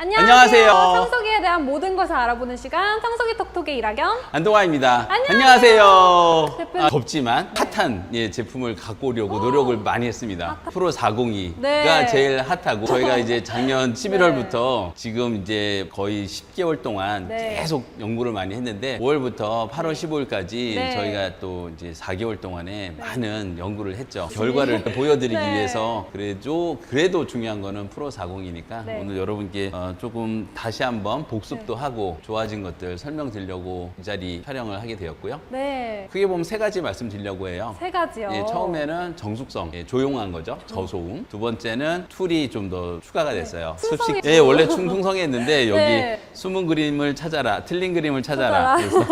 안녕하세요. 청소기에 대한 모든 것을 알아보는 시간, 청소기 톡톡의 일하겸 안동아입니다. 안녕하세요. 대표님. 덥지만 핫한 제품을 갖고 오려고 노력을 많이 했습니다. 프로 402가 네. 제일 핫하고 저희가 이제 작년 11월부터 지금 이제 거의 10개월 동안 네. 계속 연구를 많이 했는데 5월부터 8월 15일까지 네. 저희가 또 이제 4개월 동안에 많은 연구를 했죠. 결과를 보여드리기 네. 위해서 그래도 중요한 거는 프로 402니까 네. 오늘 여러분께 조금 다시 한번 복습도 하고 좋아진 것들 설명드리려고 이 자리 촬영을 하게 되었고요. 네, 크게 보면 세 가지 말씀드리려고 해요. 세 가지요. 처음에는 정숙성, 조용한 거죠. 저소음. 두 번째는 툴이 좀 더 추가가 됐어요. 풍성이 원래 충성했는데 여기 네. 숨은 그림을 찾아라, 틀린 그림을 찾아라. 그래서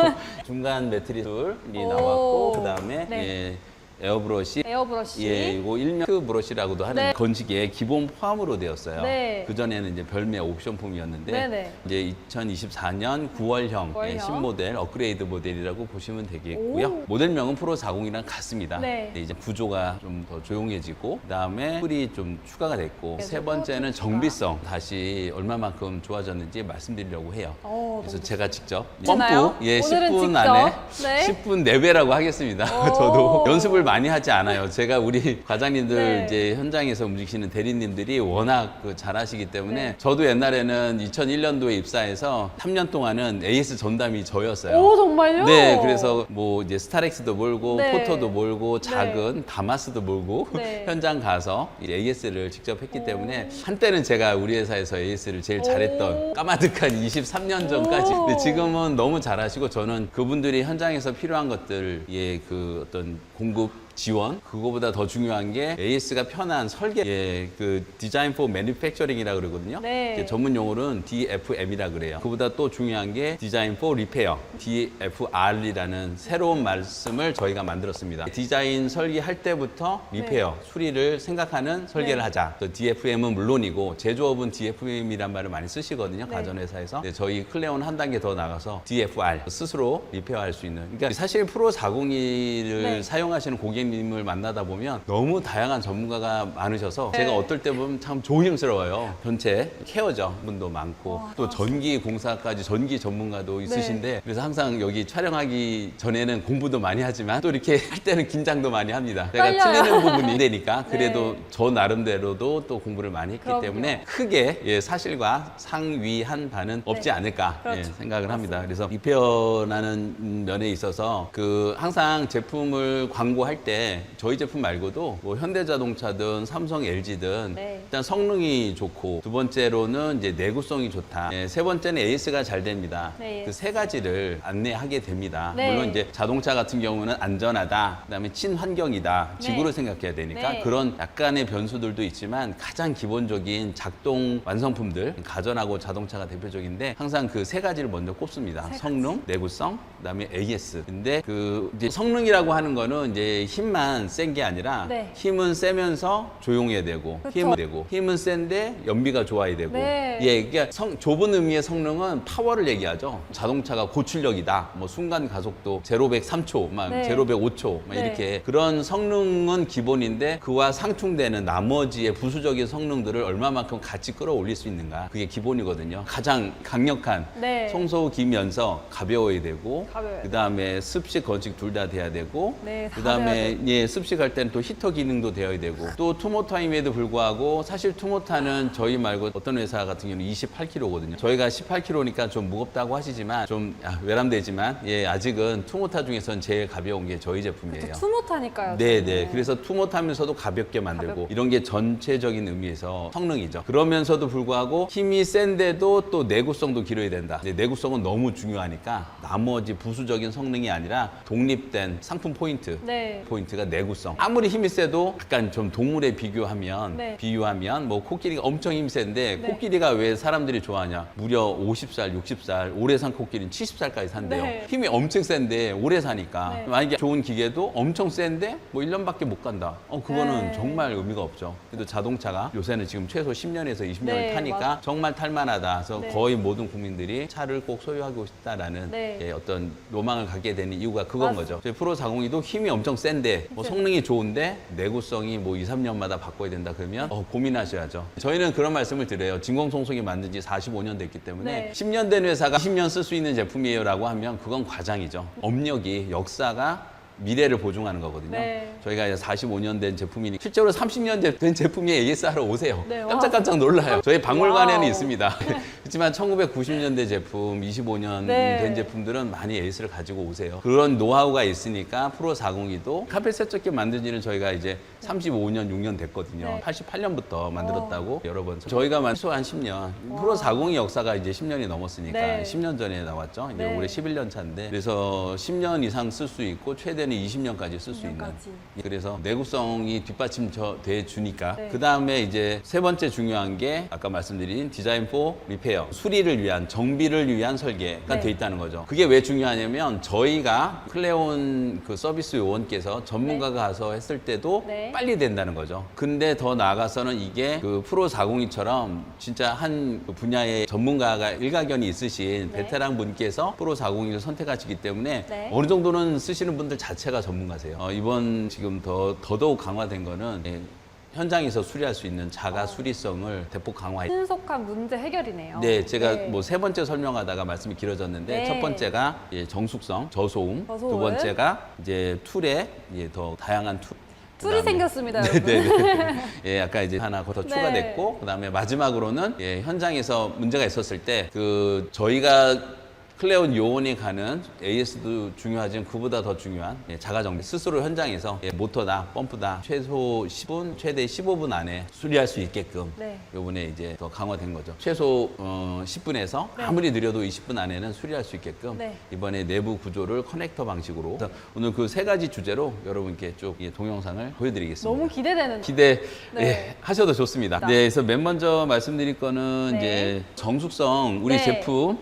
중간 매트리 툴이 오. 나왔고 그 다음에 네. 에어브러시. 에어브러시. 이거 일명 브러시라고도 하는 네. 건식에 기본 포함으로 되었어요. 네. 그전에는 이제 별매 옵션품이었는데 네네. 이제 2024년 9월형 구월형. 신모델 업그레이드 모델이라고 보시면 되겠고요. 오. 모델명은 프로 40이랑 같습니다. 네. 근데 이제 구조가 좀 더 조용해지고 그다음에 툴이 좀 추가가 됐고 네, 세 번째는 정비성 다시 얼마만큼 좋아졌는지 말씀드리려고 해요. 그래서 제가 직접 되나요? 펌프 오늘은 10분 직접? 안에 네. 10분 내외라고 하겠습니다. 오. 저도 연습을 많이 하지 않아요. 제가 우리 과장님들 네. 이제 현장에서 움직이시는 대리님들이 워낙 잘하시기 때문에 네. 저도 옛날에는 2001년도에 입사해서 3년 동안은 AS 전담이 저였어요. 오, 정말요? 네, 그래서 뭐 이제 스타렉스도 몰고 네. 포토도 몰고 작은 다마스도 몰고 네. 현장 가서 AS를 직접 했기 때문에 한때는 제가 우리 회사에서 AS를 제일 잘했던 까마득한 23년 전까지. 오. 근데 지금은 너무 잘하시고 저는 그분들이 현장에서 필요한 것들의 그 어떤 공급 지원 그거보다 더 중요한 게 AS가 편한 설계 그 디자인 포 매니팩처링이라 그러거든요. 네. 이제 전문 용어로는 DFM이라 그래요. 그보다 또 중요한 게 디자인 포 리페어 DFR이라는 새로운 말씀을 저희가 만들었습니다. 디자인 설계할 때부터 리페어 수리를 생각하는 설계를 네. 하자. 또 DFM은 물론이고 제조업은 DFM이란 말을 많이 쓰시거든요. 네. 가전회사에서. 저희 클레온 한 단계 더 나가서 DFR 스스로 리페어할 수 있는. 그러니까 사실 프로 402를 네. 사용하시는 고객님을 만나다 보면 너무 다양한 전문가가 많으셔서 네. 제가 어떨 때 보면 참 조심스러워요. 전체 케어죠 분도 많고 또 전기 공사까지 전기 전문가도 있으신데 그래서 항상 여기 촬영하기 전에는 공부도 많이 하지만 또 이렇게 할 때는 긴장도 많이 합니다. 제가 떨려요. 틀리는 부분이 되니까 그래도 네. 저 나름대로도 또 공부를 많이 했기 그럼요. 때문에 크게 사실과 상위한 바는 없지 네. 않을까 그렇죠. 생각을 합니다. 그래서 리페어라는 면에 있어서 항상 제품을 광고할 때 저희 제품 말고도 뭐 현대자동차든 삼성, LG든 네. 일단 성능이 좋고 두 번째로는 이제 내구성이 좋다. 세 번째는 AS가 잘 됩니다. 네. 그 세 가지를 안내하게 됩니다. 네. 물론 이제 자동차 같은 경우는 안전하다, 그다음에 친환경이다, 지구를 네. 생각해야 되니까 네. 그런 약간의 변수들도 있지만 가장 기본적인 작동 완성품들 가전하고 자동차가 대표적인데 항상 그 세 가지를 먼저 꼽습니다. 성능, 내구성, 그다음에 AS. 근데 그 이제 성능이라고 하는 거는 이제 힘만 센 게 아니라 네. 힘은 세면서 조용해야 되고 그렇죠. 힘은 센데 연비가 좋아야 되고 네. 그러니까 좁은 의미의 성능은 파워를 얘기하죠. 자동차가 고출력이다, 뭐 순간 가속도 0-100 3초, 막 네. 0-100 5초, 막 네. 이렇게 그런 성능은 기본인데 그와 상충되는 나머지의 부수적인 성능들을 얼마만큼 같이 끌어올릴 수 있는가 그게 기본이거든요. 가장 강력한 네. 청소기면서 가벼워야 되고 가벼워야 그 다음에 습식 건식 둘 다 돼야 되고 네, 다 그 다음에 돼야 습식할 때는 또 히터 기능도 되어야 되고 또 투모타임에도 불구하고 사실 투모타는 저희 말고 어떤 회사 같은 경우는 28kg거든요. 저희가 18kg니까 좀 무겁다고 하시지만 좀 외람되지만 아직은 투모타 중에서는 제일 가벼운 게 저희 제품이에요. 투모타니까요. 네네. 그래서 투모타면서도 가볍게 만들고 이런 게 전체적인 의미에서 성능이죠. 그러면서도 불구하고 힘이 센데도 또 내구성도 길어야 된다. 이제 내구성은 너무 중요하니까 나머지 부수적인 성능이 아니라 독립된 상품 포인트. 네. 포인트가 내구성. 아무리 힘이 세도 약간 좀 동물에 비유하면 뭐 코끼리가 엄청 힘이 센데 네. 코끼리가 왜 사람들이 좋아하냐? 무려 50살, 60살 오래 산 코끼리는 70살까지 산대요. 네. 힘이 엄청 센데 오래 사니까 네. 만약에 좋은 기계도 엄청 센데 뭐 1년밖에 못 간다. 그거는 네. 정말 의미가 없죠. 그래도 자동차가 요새는 지금 최소 10년에서 20년을 네, 타니까 맞- 정말 탈만하다. 그래서 네. 거의 모든 국민들이 차를 꼭 소유하고 싶다라는 네. 어떤 로망을 갖게 되는 이유가 그건 맞- 거죠. 저희 프로 402도 힘이 엄청 센데 센데 뭐 성능이 좋은데 내구성이 뭐 2, 3년마다 바꿔야 된다 그러면 고민하셔야죠. 저희는 그런 말씀을 드려요. 진공청소기 만든 지 45년 됐기 때문에 네. 10년 된 회사가 10년 쓸 수 있는 제품이에요라고 하면 그건 과장이죠. 업력이 역사가 미래를 보증하는 거거든요. 네. 저희가 이제 45년 된 제품이니 실제로 30년 된 제품이 AS하러 오세요. 네, 와. 깜짝깜짝 놀라요. 저희 박물관에는 와우. 있습니다. 그렇지만 1990년대 제품, 25년 네. 된 제품들은 많이 AS를 가지고 오세요. 그런 노하우가 있으니까 프로 402도 카펫 세척기 만든 지는 저희가 이제 35년, 6년 됐거든요. 네. 88년부터 만들었다고 여러 번. 저희가 최소 한 10년. 프로 402 역사가 이제 10년이 넘었으니까 네. 10년 전에 나왔죠. 이제 네. 올해 11년 차인데 그래서 10년 이상 쓸 수 있고 최대는 20년까지 쓸 수 있는. 20년까지. 그래서 내구성이 뒷받침돼 주니까. 네. 그 다음에 이제 세 번째 중요한 게 아까 말씀드린 디자인 포 리페어, 수리를 위한 정비를 위한 설계가 네. 돼 있다는 거죠. 그게 왜 중요하냐면 저희가 클레온 그 서비스 요원께서 전문가가 가서 했을 때도 네. 빨리 된다는 거죠. 근데 더 나아가서는 이게 그 프로 402처럼 진짜 한 분야의 전문가가 일가견이 있으신 네. 베테랑 분께서 프로 402를 선택하시기 때문에 네. 어느 정도는 쓰시는 분들 자체가 전문가세요. 이번 지금 더더욱 강화된 거는 현장에서 수리할 수 있는 자가 수리성을 대폭 강화해. 신속한 문제 해결이네요. 네, 제가 네. 뭐 세 번째 설명하다가 말씀이 길어졌는데 네. 첫 번째가 정숙성, 저소음, 저소음. 두 번째가 이제 툴에 더 다양한 툴. 툴이 그다음에- 생겼습니다, 여러분. 네네. 예, 아까 이제 하나 더 네. 추가됐고, 그다음에 마지막으로는 현장에서 문제가 있었을 때 그 저희가 클레온 요원이 가는 AS도 중요하지만 그보다 더 중요한 자가정비 스스로 현장에서 모터다 펌프다 최소 10분 최대 15분 안에 수리할 수 있게끔 네. 요번에 이제 더 강화된 거죠. 최소 10분에서 네. 아무리 느려도 20분 안에는 수리할 수 있게끔 네. 이번에 내부 구조를 커넥터 방식으로 그래서 오늘 그 세 가지 주제로 여러분께 쭉 동영상을 보여드리겠습니다. 너무 기대되는. 기대 네. 하셔도 좋습니다. 네, 그래서 맨 먼저 말씀드릴 거는 네. 이제 정숙성 우리 네. 제품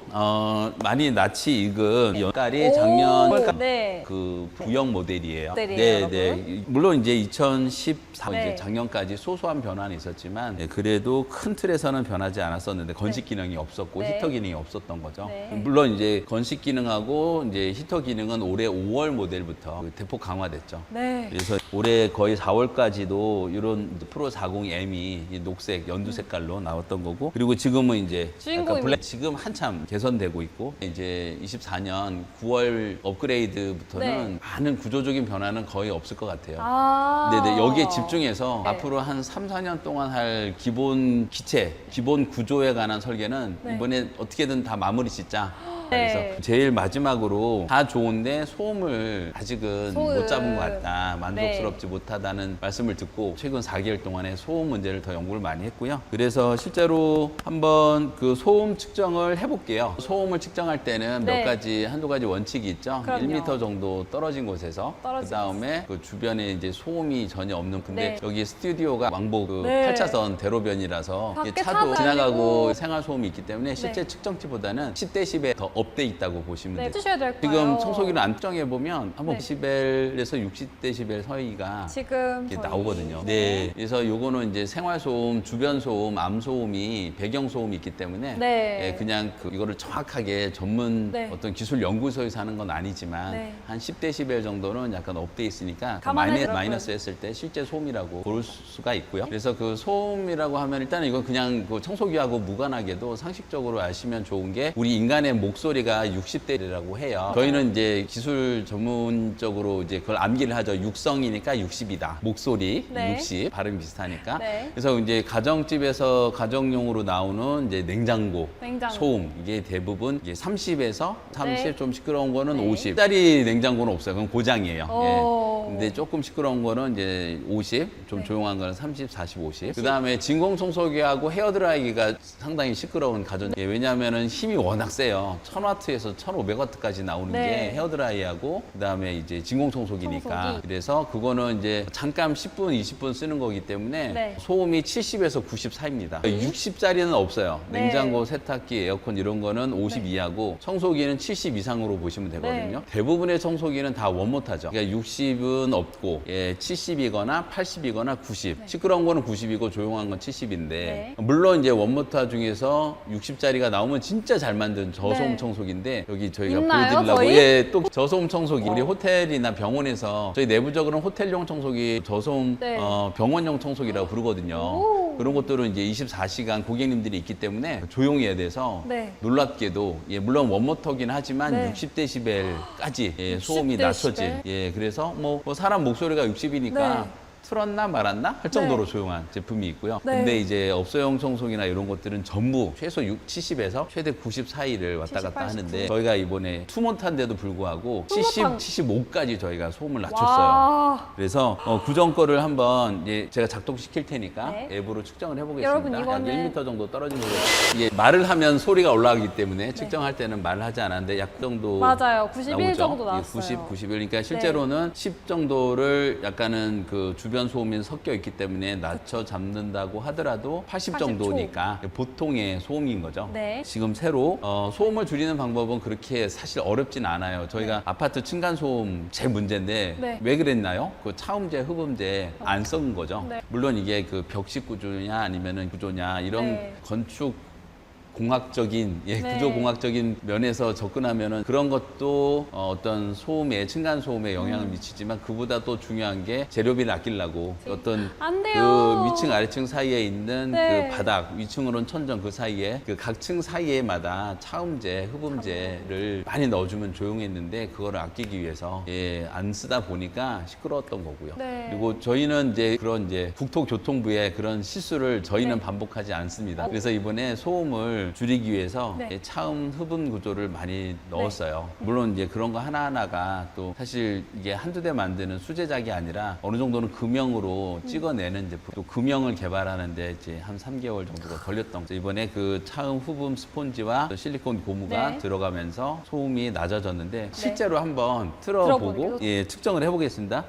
많이 낯이 익은 연깔이 오, 작년 네. 그 부영 모델이에요. 모델이에요, 네. 물론 이제 2014 네. 이제 작년까지 소소한 변화는 있었지만 그래도 큰 틀에서는 변하지 않았었는데 건식 기능이 없었고 네. 히터 기능이 없었던 거죠. 네. 물론 이제 건식 기능하고 이제 히터 기능은 올해 5월 모델부터 대폭 강화됐죠. 네. 그래서 올해 거의 4월까지도 이런 프로 402M이 녹색 연두 색깔로 나왔던 거고 그리고 지금은 이제 주인공입니다. 약간 블랙 지금 한참 개선되고 있고 이제 24년 9월 업그레이드부터는 네. 많은 구조적인 변화는 거의 없을 것 같아요. 아. 네네 여기에 집중해서 네. 앞으로 한 3, 4년 동안 할 기본 기체, 기본 구조에 관한 설계는 네. 이번에 어떻게든 다 마무리 짓자. 네. 그래서 제일 마지막으로 다 좋은데 소음을 아직은 소음. 못 잡은 것 같다. 만족스럽지 못하다는 말씀을 듣고 최근 4개월 동안에 소음 문제를 더 연구를 많이 했고요. 그래서 실제로 한번 그 소음 측정을 해볼게요. 소음을 측정할 때는 네. 몇 가지, 한두 가지 원칙이 있죠. 그럼요. 1m 정도 떨어진 곳에서 그 다음에 그 주변에 이제 소음이 전혀 없는 근데 네. 여기 스튜디오가 왕복 그 네. 8차선 대로변이라서 밖에 이게 차도 차도 지나가고 아니고. 생활 소음이 있기 때문에 실제 네. 측정치보다는 10dB에 더 업돼 있다고 보시면 네, 돼요. 해주셔야 될 거예요. 지금 청소기를 안 측정해 보면 한번 네. 10dB에서 60dB 사이가 지금 이게 저희- 나오거든요. 네. 그래서 요거는 이제 생활 소음, 주변 소음, 암 소음이 배경 소음이 있기 때문에 네. 예, 그냥 이거를 정확하게 전문 네. 어떤 기술 연구소에서 하는 건 아니지만 네. 한 10dB 정도는 약간 업돼 있으니까 감안해서 마이너스 했을 때 실제 소음이라고 볼 수가 있고요. 그래서 그 소음이라고 하면 일단 이건 그냥 그 청소기하고 무관하게도 상식적으로 아시면 좋은 게 우리 인간의 목소리가 60dB라고 해요. 저희는 이제 기술 전문적으로 이제 그걸 암기를 하죠. 육성이니까 60이다. 목소리 네. 60 발음 비슷하니까. 네. 그래서 이제 가정집에서 가정용으로 나오는 이제 냉장고, 냉장고. 소음 이게 대부분 이게 30에서 30 네. 좀 시끄러운 거는 네. 50. 짜리 냉장고는 없어요. 그건 고장이에요. 오. 예. 근데 조금 시끄러운 거는 이제 50, 좀 네. 조용한 거는 30, 40, 50. 그다음에 진공 청소기하고 헤어 드라이기가 상당히 시끄러운 가전. 예, 왜냐하면은 힘이 워낙 세요. 1000W에서 1500W까지 나오는 네. 게 헤어 드라이하고 그다음에 이제 진공 청소기니까. 청소기. 그래서 그거는 이제 잠깐 10분, 20분 쓰는 거기 때문에 네. 소음이 70에서 90 사이입니다. 60짜리는 없어요. 네. 냉장고, 세탁기, 에어컨 이런 거는 50 이하고 청소기는 70 이상으로 보시면 되거든요. 네. 대부분의 청소기는 다 원모타죠. 그러니까 60은 없고 70이거나 80이거나 90. 시끄러운 거는 90이고 조용한 건 70인데 네. 물론 이제 원모타 중에서 60짜리가 나오면 진짜 잘 만든 저소음 네. 청소기인데 여기 저희가 있나요, 보여드리려고 저희? 또 저소음 청소기 우리 호텔이나 병원에서 저희 내부적으로는 호텔용 청소기 저소음 네. 병원용 청소기라고 부르거든요. 오. 그런 것들은 이제 24시간 고객님들이 있기 때문에 조용히 해야 돼서 네. 놀랍게도 물론 원모터긴 하지만 네. 60데시벨까지 소음이 60 낮춰진 데시벨? 그래서 뭐 사람 목소리가 60이니까 네. 틀었나 말았나 할 정도로 조용한 제품이 있고요. 네. 근데 이제 업소용 청소기나 이런 것들은 전부 최소 70에서 최대 90 사이를 왔다 70, 갔다 89. 하는데 저희가 이번에 투모타인데도 불구하고 2모타. 75까지 저희가 소음을 낮췄어요. 와. 그래서 구정 거를 한번 제가 작동시킬 테니까 네. 앱으로 측정을 해보겠습니다. 여러분, 약 이거는 1m 정도 떨어진 거고 이게 말을 하면 소리가 올라가기 때문에 측정할 때는 말을 하지 않았는데 약 정도 맞아요. 91 나오죠? 정도 예, 나왔어요. 90, 91. 그러니까 실제로는 10 정도를 약간은 그 주변 소음이 섞여 있기 때문에 낮춰 잡는다고 하더라도 80 80 정도니까 보통의 소음인 거죠. 네. 지금 새로 소음을 줄이는 방법은 그렇게 사실 어렵진 않아요. 저희가 아파트 층간 소음 제일 문제인데 네. 왜 그랬나요? 그 차음제, 흡음제 안 썩은 거죠. 네. 물론 이게 그 벽식 구조냐 아니면은 구조냐 이런 네. 건축 공학적인 네. 구조 공학적인 면에서 접근하면은 그런 것도 어떤 소음에 층간 소음에 영향을 미치지만 그보다 또 중요한 게 재료비를 아끼려고 어떤 안 돼요. 그 위층 아래층 사이에 있는 네. 그 바닥 위층으로는 천정 그 사이에 그 각 층 사이에마다 차음제 흡음제를 많이 넣어주면 조용했는데 그거를 아끼기 위해서 안 쓰다 보니까 시끄러웠던 거고요. 네. 그리고 저희는 이제 그런 국토교통부의 그런 실수를 저희는 네. 반복하지 않습니다. 그래서 이번에 소음을 줄이기 위해서 네. 차음 흡음 구조를 많이 넣었어요. 물론 이제 그런 거 하나하나가 또 사실 이게 한두 대 만드는 수제작이 아니라 어느 정도는 금형으로 찍어내는 제품, 또 금형을 개발하는데 이제 한 3개월 정도가 걸렸던 거죠. 이번에 그 차음 흡음 스폰지와 실리콘 고무가 네. 들어가면서 소음이 낮아졌는데 실제로 한번 틀어보고 들어보기로? 측정을 해보겠습니다.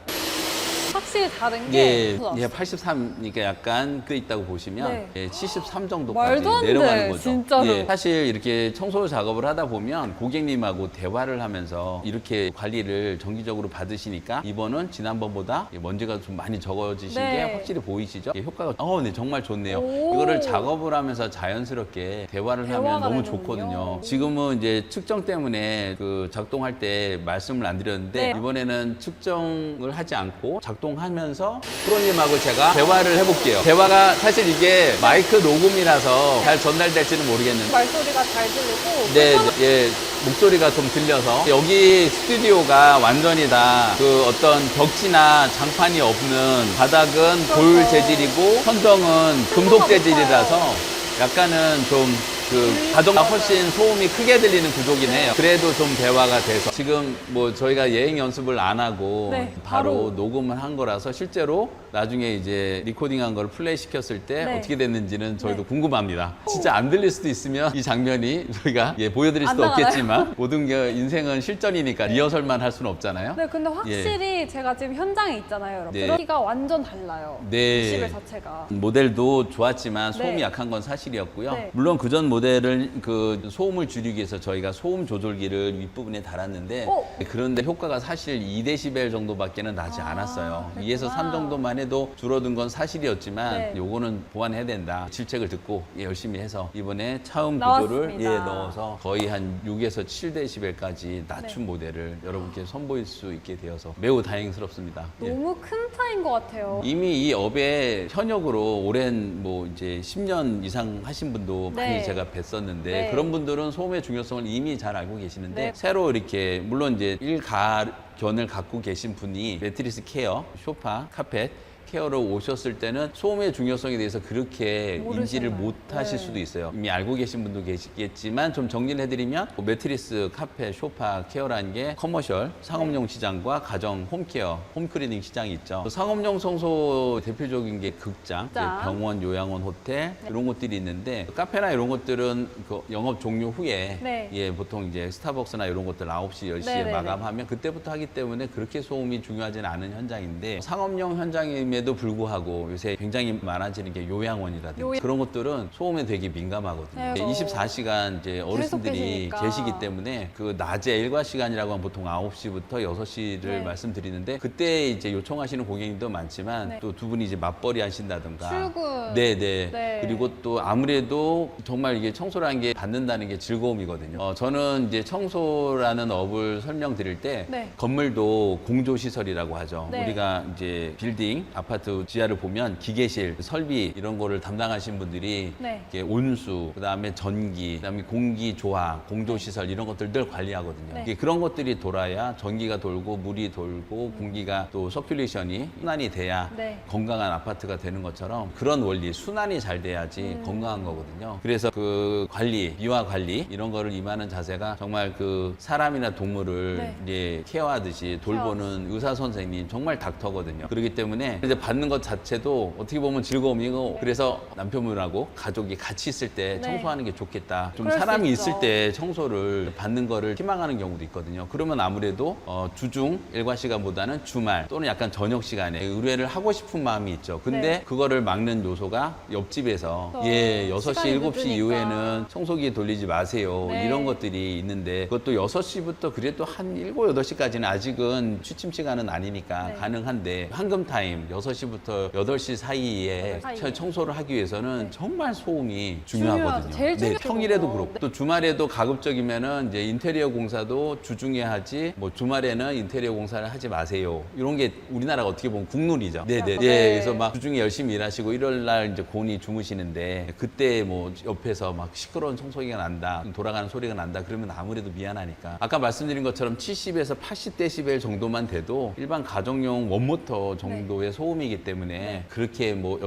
확실히 다른 게 83이니까 약간 꽤 있다고 보시면 네. 73 정도까지 말도 안 돼, 내려가는 거죠. 진짜로. 사실 이렇게 청소 작업을 하다 보면 고객님하고 대화를 하면서 이렇게 관리를 정기적으로 받으시니까 이번은 지난번보다 먼지가 좀 많이 적어지신 네. 게 확실히 보이시죠? 효과가 네, 정말 좋네요. 오. 이거를 작업을 하면서 자연스럽게 대화를 하면 대화가 너무 되는군요. 좋거든요. 지금은 이제 측정 때문에 그 작동할 때 말씀을 안 드렸는데 네. 이번에는 측정을 하지 않고 작동하면서 프로님하고 제가 대화를 해볼게요. 대화가 사실 이게 마이크 녹음이라서 잘 전달될지는 모르겠는데 말소리가 잘 들리고 네, 목소리가 좀 들려서 여기 스튜디오가 완전히 다 그 어떤 벽지나 장판이 없는 바닥은 돌 재질이고 천정은 금속 재질이라서 약간은 좀 그 가정보다 훨씬 소음이 크게 들리는 구조긴 해요. 그래도 좀 대화가 돼서 지금 뭐 저희가 예행 연습을 안 하고 네, 바로 바로. 녹음을 한 거라서 실제로 나중에 이제 리코딩한 걸 플레이 시켰을 때 네. 어떻게 됐는지는 저희도 네. 궁금합니다. 진짜 안 들릴 수도 있으면 이 장면이 저희가 보여드릴 안 수도 나가나요? 없겠지만 모든 게 인생은 실전이니까 리허설만 할 수는 없잖아요. 네, 근데 확실히 제가 지금 현장에 있잖아요, 여러분. 네. 그러기가 완전 달라요. 네. 데시벨 자체가. 모델도 좋았지만 소음이 네. 약한 건 사실이었고요. 네. 물론 그전 모델을 그 소음을 줄이기 위해서 저희가 소음 조절기를 윗부분에 달았는데 그런데 효과가 사실 2데시벨 정도밖에는 나지 않았어요. 그랬구나. 2에서 3 정도만 해도 줄어든 건 사실이었지만 네. 요거는 보완해야 된다. 질책을 듣고 열심히 해서 이번에 차음 나왔습니다. 구조를 넣어서 거의 한 6에서 7데시벨까지 낮춘 네. 모델을 여러분께 선보일 수 있게 되어서 매우 다행스럽습니다. 예. 너무 큰 차이인 것 같아요. 이미 이 업에 현역으로 오랜 뭐 이제 10년 이상 하신 분도 네. 많이 제가 뵀었는데 네. 그런 분들은 소음의 중요성을 이미 잘 알고 계시는데 네. 새로 이렇게 물론 이제 일가견을 갖고 계신 분이 매트리스 케어, 소파, 카펫 케어로 오셨을 때는 소음의 중요성에 대해서 그렇게 모르시나요? 인지를 못 하실 네. 수도 있어요. 이미 알고 계신 분도 계시겠지만 좀 정리를 해드리면 뭐 매트리스, 카펫, 소파 케어라는 게 커머셜, 상업용 시장과 가정 홈케어, 홈클리닝 시장이 있죠. 상업용 청소 대표적인 게 극장, 이제 병원, 요양원, 호텔 이런 것들이 있는데 카페나 이런 것들은 그 영업 종료 후에 네. 보통 이제 스타벅스나 이런 것들 9시, 10시에 네네네. 마감하면 그때부터 하기 때문에 그렇게 소음이 중요하지는 않은 현장인데 상업용 현장임에 임에도 불구하고 요새 굉장히 많아지는 게 요양원이라든지 그런 것들은 소음에 되게 민감하거든요. 네, 24시간 이제 어르신들이 계시니까. 계시기 때문에 그 낮에 일과 시간이라고 하면 보통 9시부터 6시를 네. 말씀드리는데 그때 이제 요청하시는 고객님도 많지만 네. 또 두 분이 이제 맞벌이 하신다든가 출근. 네네. 네. 그리고 또 아무래도 정말 이게 청소라는 게 받는다는 게 즐거움이거든요. 저는 이제 청소라는 업을 설명드릴 때 네. 건물도 공조시설이라고 하죠. 네. 우리가 이제 빌딩, 아파트 지하를 보면 기계실, 설비 이런 거를 담당하신 분들이 네. 이렇게 온수, 그다음에 전기, 그다음에 공기 조화, 공조시설 이런 것들 늘 관리하거든요. 네. 이게 그런 것들이 돌아야 전기가 돌고 물이 돌고 공기가 또 서큘레이션이 순환이 돼야 네. 건강한 아파트가 되는 것처럼 그런 원리, 순환이 잘 돼야지 건강한 거거든요. 그래서 그 관리, 미화 관리 이런 거를 임하는 자세가 정말 그 사람이나 동물을 네. 이제 케어하듯이 돌보는 의사 선생님 정말 닥터거든요. 그렇기 때문에 이제 받는 것 자체도 어떻게 보면 즐거움이고 그래서 남편분하고 가족이 같이 있을 때 네. 청소하는 게 좋겠다. 좀 그럴 수 사람이 있죠. 있을 때 청소를 받는 거를 희망하는 경우도 있거든요. 그러면 아무래도 주중 일과 시간보다는 주말 또는 약간 저녁 시간에 의뢰를 하고 싶은 마음이 있죠. 근데 네. 그거를 막는 요소가 옆집에서 또 6시, 시간이 7시 늦으니까. 이후에는 청소기 돌리지 마세요. 네. 이런 것들이 있는데 그것도 6시부터 그래도 한 7, 8시까지는 아직은 취침 시간은 아니니까 네. 가능한데 황금 타임 6시부터 8시 사이에 사이에. 청소를 하기 위해서는 네. 정말 소음이 중요하죠. 중요하거든요. 제일 중요하죠. 평일에도 그렇고 네. 또 주말에도 가급적이면은 이제 인테리어 공사도 주중에 하지 뭐 주말에는 인테리어 공사를 하지 마세요. 이런 게 우리나라가 어떻게 보면 국룰이죠. 네네. 네. 예, 그래서 막 주중에 열심히 일하시고 일요일 날 이제 곤히 주무시는데 그때 뭐 옆에서 막 시끄러운 청소기가 난다, 돌아가는 소리가 난다 그러면 아무래도 미안하니까. 아까 말씀드린 것처럼 70에서 80데시벨 정도만 돼도 일반 가정용 원모터 정도의 소음이기 때문에 그렇게 뭐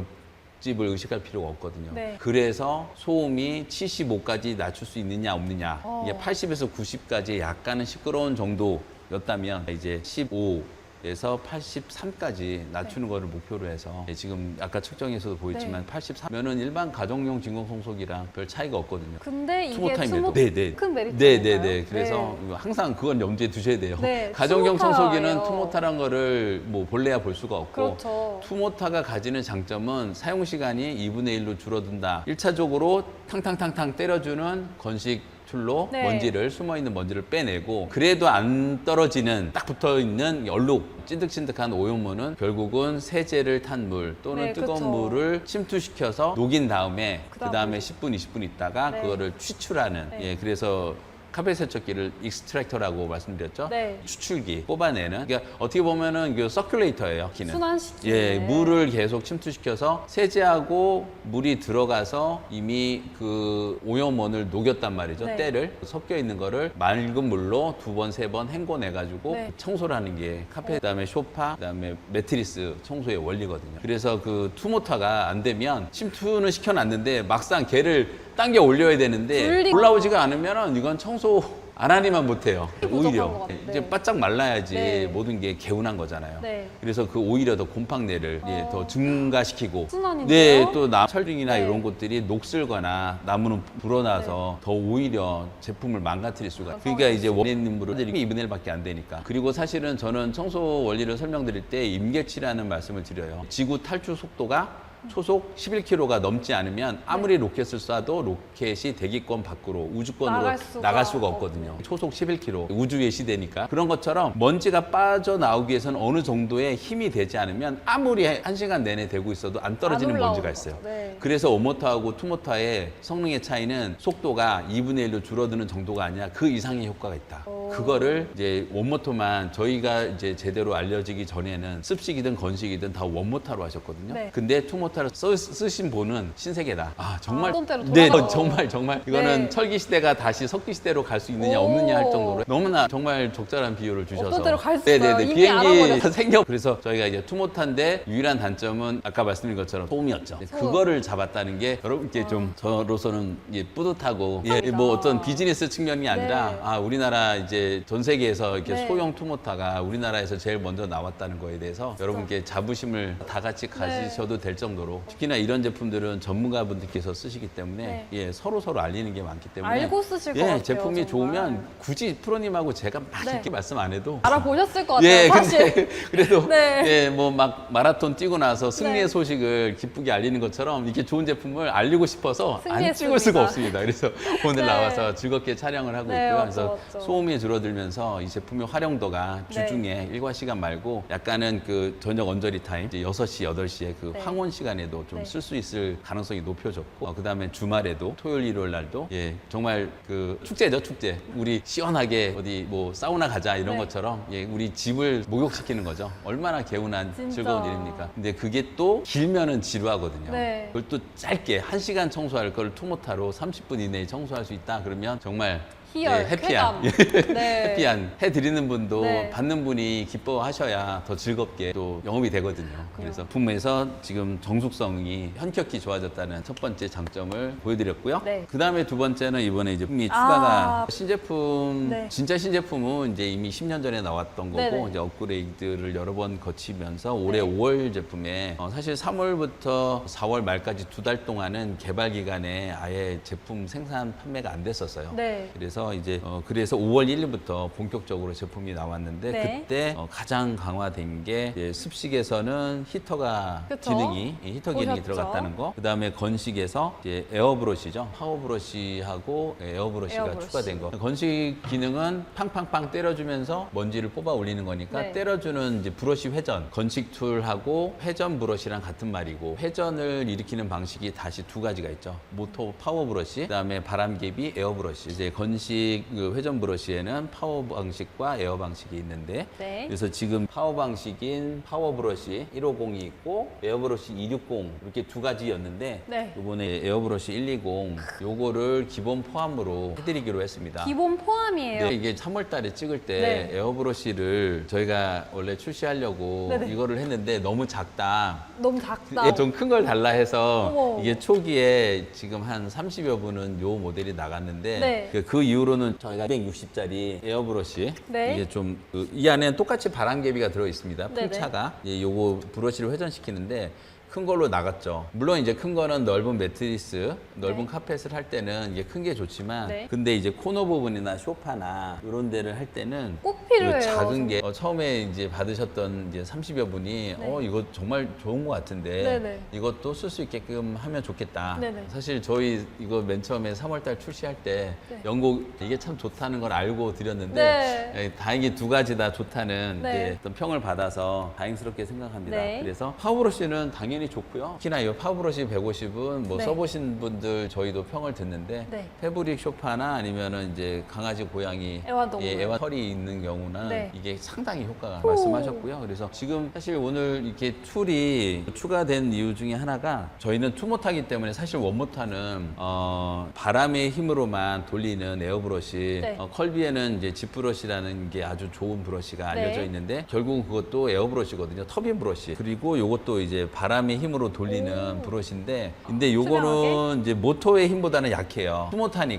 집을 의식할 필요가 없거든요. 네. 그래서 소음이 75까지 낮출 수 있느냐 없느냐 이게 80에서 90까지 약간은 시끄러운 정도였다면 이제 15에서 83까지 낮추는 거를 목표로 해서 지금 아까 측정에서도 보였지만 83면은 일반 가정용 진공청소기랑 별 차이가 없거든요. 근데 이게 투모타임에도. 투모 큰 메리트. 네네네. 그래서 항상 그건 염두에 두셔야 돼요. 네, 가정용 투모타예요. 청소기는 투모타란 거를 뭐 본래야 볼 수가 없고 그렇죠. 투모타가 가지는 장점은 사용 시간이 2분의 1로 줄어든다. 1차적으로 탕탕탕탕 때려주는 건식 툴로 네. 먼지를 숨어있는 먼지를 빼내고 그래도 안 떨어지는 딱 붙어있는 얼룩 찐득찐득한 오염물은 결국은 세제를 탄 물 또는 네, 뜨거운 그쵸. 물을 침투시켜서 녹인 다음에 그 그다음에 다음에 10분 20분 있다가 네. 그거를 추출하는 네. 예 그래서 카펫 세척기를 익스트랙터라고 말씀드렸죠. 네. 추출기 뽑아내는 그러니까 어떻게 보면은 그 서큘레이터예요. 기는. 순환시키는. 예, 물을 계속 침투시켜서 세제하고 물이 들어가서 이미 그 오염원을 녹였단 말이죠. 네. 때를 섞여 있는 거를 맑은 물로 2번, 3번 헹궈내 가지고 네. 청소를 하는 게 카페 그다음에 소파, 그다음에 매트리스 청소의 원리거든요. 그래서 그 투모터가 안 되면 침투는 시켜놨는데 막상 걔를 당겨 올려야 되는데 분리가- 올라오지가 않으면은 이건 청소 안 하니만 못해요. 부족한 것 오히려 같아요. 이제 네. 바짝 말라야지 네. 모든 게 개운한 거잖아요. 네. 그래서 그 오히려 더 곰팡내를 더 증가시키고 순환인데요? 네, 또 철등이나 네. 이런 것들이 녹슬거나 나무는 불어나서 더 오히려 제품을 망가뜨릴 수가 있어요. 그러니까 이제 원래님으로 2분의 1밖에 안 되니까. 그리고 사실은 저는 청소 원리를 설명드릴 때 임계치라는 말씀을 드려요. 지구 탈출 속도가 초속 11km가 넘지 않으면 아무리 로켓을 쏴도 로켓이 대기권 밖으로 우주권으로 나갈 수가 없거든요. 초속 11km 우주의 시대니까 그런 것처럼 먼지가 빠져나오기 위해서는 어느 정도의 힘이 되지 않으면 아무리 1시간 내내 되고 있어도 안 떨어지는 안 먼지가 올라오는 있어요. 거죠. 네. 그래서 원모터하고 투모터의 성능의 차이는 속도가 2분의 1로 줄어드는 정도가 아니라 그 이상의 효과가 있다. 그거를 이제 원모터만 저희가 이제 제대로 알려지기 전에는 습식이든 건식이든 다 원모터로 하셨거든요. 네. 근데 투모터를 쓰신 분은 신세계다. 아 정말 어떤 때로 네 돌아가요. 정말 이거는 네. 철기 시대가 다시 석기 시대로 갈 수 있느냐 오. 없느냐 할 정도로 너무나 정말 적절한 비유를 주셔서 어떤 때로 갈수 있어요. 이미 비행기 알아버렸어요. 생겨 그래서 저희가 이제 투모타인데 유일한 단점은 아까 말씀드린 것처럼 소음이었죠. 소음. 그거를 잡았다는 게 여러분께 좀 저로서는 뿌듯하고 감사합니다. 뭐 어떤 비즈니스 측면이 아니라 네. 아 우리나라 이제 전 세계에서 이렇게 네. 소형 투모타가 우리나라에서 제일 먼저 나왔다는 거에 대해서 여러분께 자부심을 다 같이 가지셔도 될 정도로 정도로. 특히나 이런 제품들은 전문가분들께서 쓰시기 때문에 네. 예, 서로 알리는 게 많기 때문에 알고 쓰실 것 예, 같아요. 제품이 정말. 좋으면 굳이 프로님하고 제가 막 네. 이렇게 말씀 안 해도 알아보셨을 것 같아요. 예, 사실. 근데 그래도 네. 예, 뭐 막 마라톤 뛰고 나서 승리의 네. 소식을 기쁘게 알리는 것처럼 이렇게 좋은 제품을 알리고 싶어서 안 승리했습니다. 찍을 수가 없습니다. 그래서 오늘 네. 나와서 즐겁게 촬영을 하고 네, 있고요. 맞죠, 그래서 맞죠. 소음이 줄어들면서 이 제품의 활용도가 네. 주중에 일과 시간 말고 약간은 그 저녁 언저리 타임 이제 6시, 8시에 그 네. 황혼 시간에도 좀 네. 쓸 수 있을 가능성이 높여졌고 그다음에 주말에도 토요일, 일요일 날도 예, 정말 그 축제죠, 축제. 우리 시원하게 어디 뭐 사우나 가자 이런 네. 것처럼 예, 우리 집을 목욕시키는 거죠. 얼마나 개운한 진짜. 즐거운 일입니까? 근데 그게 또 길면은 지루하거든요. 네. 그걸 또 짧게 1시간 청소할 걸 투모타로 30분 이내에 청소할 수 있다 그러면 정말 희열, 해피한 쾌감. 네. 해피한 해드리는 분도 네. 받는 분이 기뻐하셔야 더 즐겁게 또 영업이 되거든요. 그래서 제품에서 지금 정숙성이 현격히 좋아졌다는 첫 번째 장점을 보여드렸고요. 네. 그 다음에 두 번째는 이번에 이제 품이 추가가 아. 신제품 네. 진짜 신제품은 이제 이미 10년 전에 나왔던 거고 네네. 이제 업그레이드를 여러 번 거치면서 올해 네. 5월 제품에 사실 3월부터 4월 말까지 2달 동안은 개발 기간에 아예 제품 생산 판매가 안 됐었어요. 네. 그래서 이제 그래서 5월 1일부터 본격적으로 제품이 나왔는데 네. 그때 가장 강화된 게 이제 습식에서는 히터가 그쵸? 기능이 히터 기능이 보셨죠? 들어갔다는 거. 그다음에 건식에서 이제 에어브러시죠. 파워브러시하고 에어브러시가 에어브러시. 추가된 거. 건식 기능은 팡팡팡 때려주면서 먼지를 뽑아 올리는 거니까 네. 때려주는 이제 브러시 회전. 건식 툴하고 회전 브러시랑 같은 말이고 회전을 일으키는 방식이 다시 두 가지가 있죠. 모터 파워 브러시, 그다음에 바람개비 에어 브러시. 이제 건식 그 회전 브러시에는 파워 방식과 에어 방식이 있는데 네. 그래서 지금 파워 방식인 파워 브러시 150이 있고 에어 브러시 260 이렇게 두 가지였는데 네. 이번에 에어 브러시 120 요거를 기본 포함으로 해드리기로 했습니다. 기본 포함이에요. 네, 이게 3월 달에 찍을 때 네. 에어브러시를 저희가 원래 출시하려고 네네. 이거를 했는데 너무 작다. 너무 작다. 좀 큰 걸 달라 해서 어머. 이게 초기에 지금 한 30여 분은 요 모델이 나갔는데 네. 그 이후로는 저희가 260짜리 에어브러시 네. 이게 좀 이 안에는 똑같이 바람개비가 들어 있습니다. 네네. 풍차가 요거 브러시를 회전시키는데 큰 걸로 나갔죠. 물론 이제 큰 거는 넓은 매트리스, 넓은 네. 카펫을 할 때는 이게 큰 게 좋지만 네. 근데 이제 코너 부분이나 소파나 이런 데를 할 때는 꼭 필요해요. 이 작은 게 처음에 이제 받으셨던 이제 30여 분이 네. 이거 정말 좋은 것 같은데 네네. 이것도 쓸 수 있게끔 하면 좋겠다. 네네. 사실 저희 이거 맨 처음에 3월달 출시할 때 네. 연곡 이게 참 좋다는 걸 알고 드렸는데 네. 예, 다행히 두 가지 다 좋다는 네. 이제 어떤 평을 받아서 다행스럽게 생각합니다. 네. 그래서 파워브러시는 당연히 좋고요. 특히나 이 파워브러시 150은 뭐 네. 써보신 분들 저희도 평을 듣는데 네. 패브릭 쇼파나 아니면은 이제 강아지 고양이 애완동물. 애완털이 있는 경우는 네. 이게 상당히 효과가 오. 말씀하셨고요. 그래서 지금 사실 오늘 이렇게 툴이 추가된 이유 중에 하나가 저희는 투모타기 때문에 사실 원모타는 바람의 힘으로만 돌리는 에어브러시 네. 컬비에는 이제 집브러시라는 게 아주 좋은 브러시가 네. 알려져 있는데 결국은 그것도 에어브러시거든요. 터빈 브러시. 그리고 요것도 이제 바람의 힘으로 돌리는 오. 브러시인데 근데 요거는 이제 모터의 힘보다는 약해요. 투모타는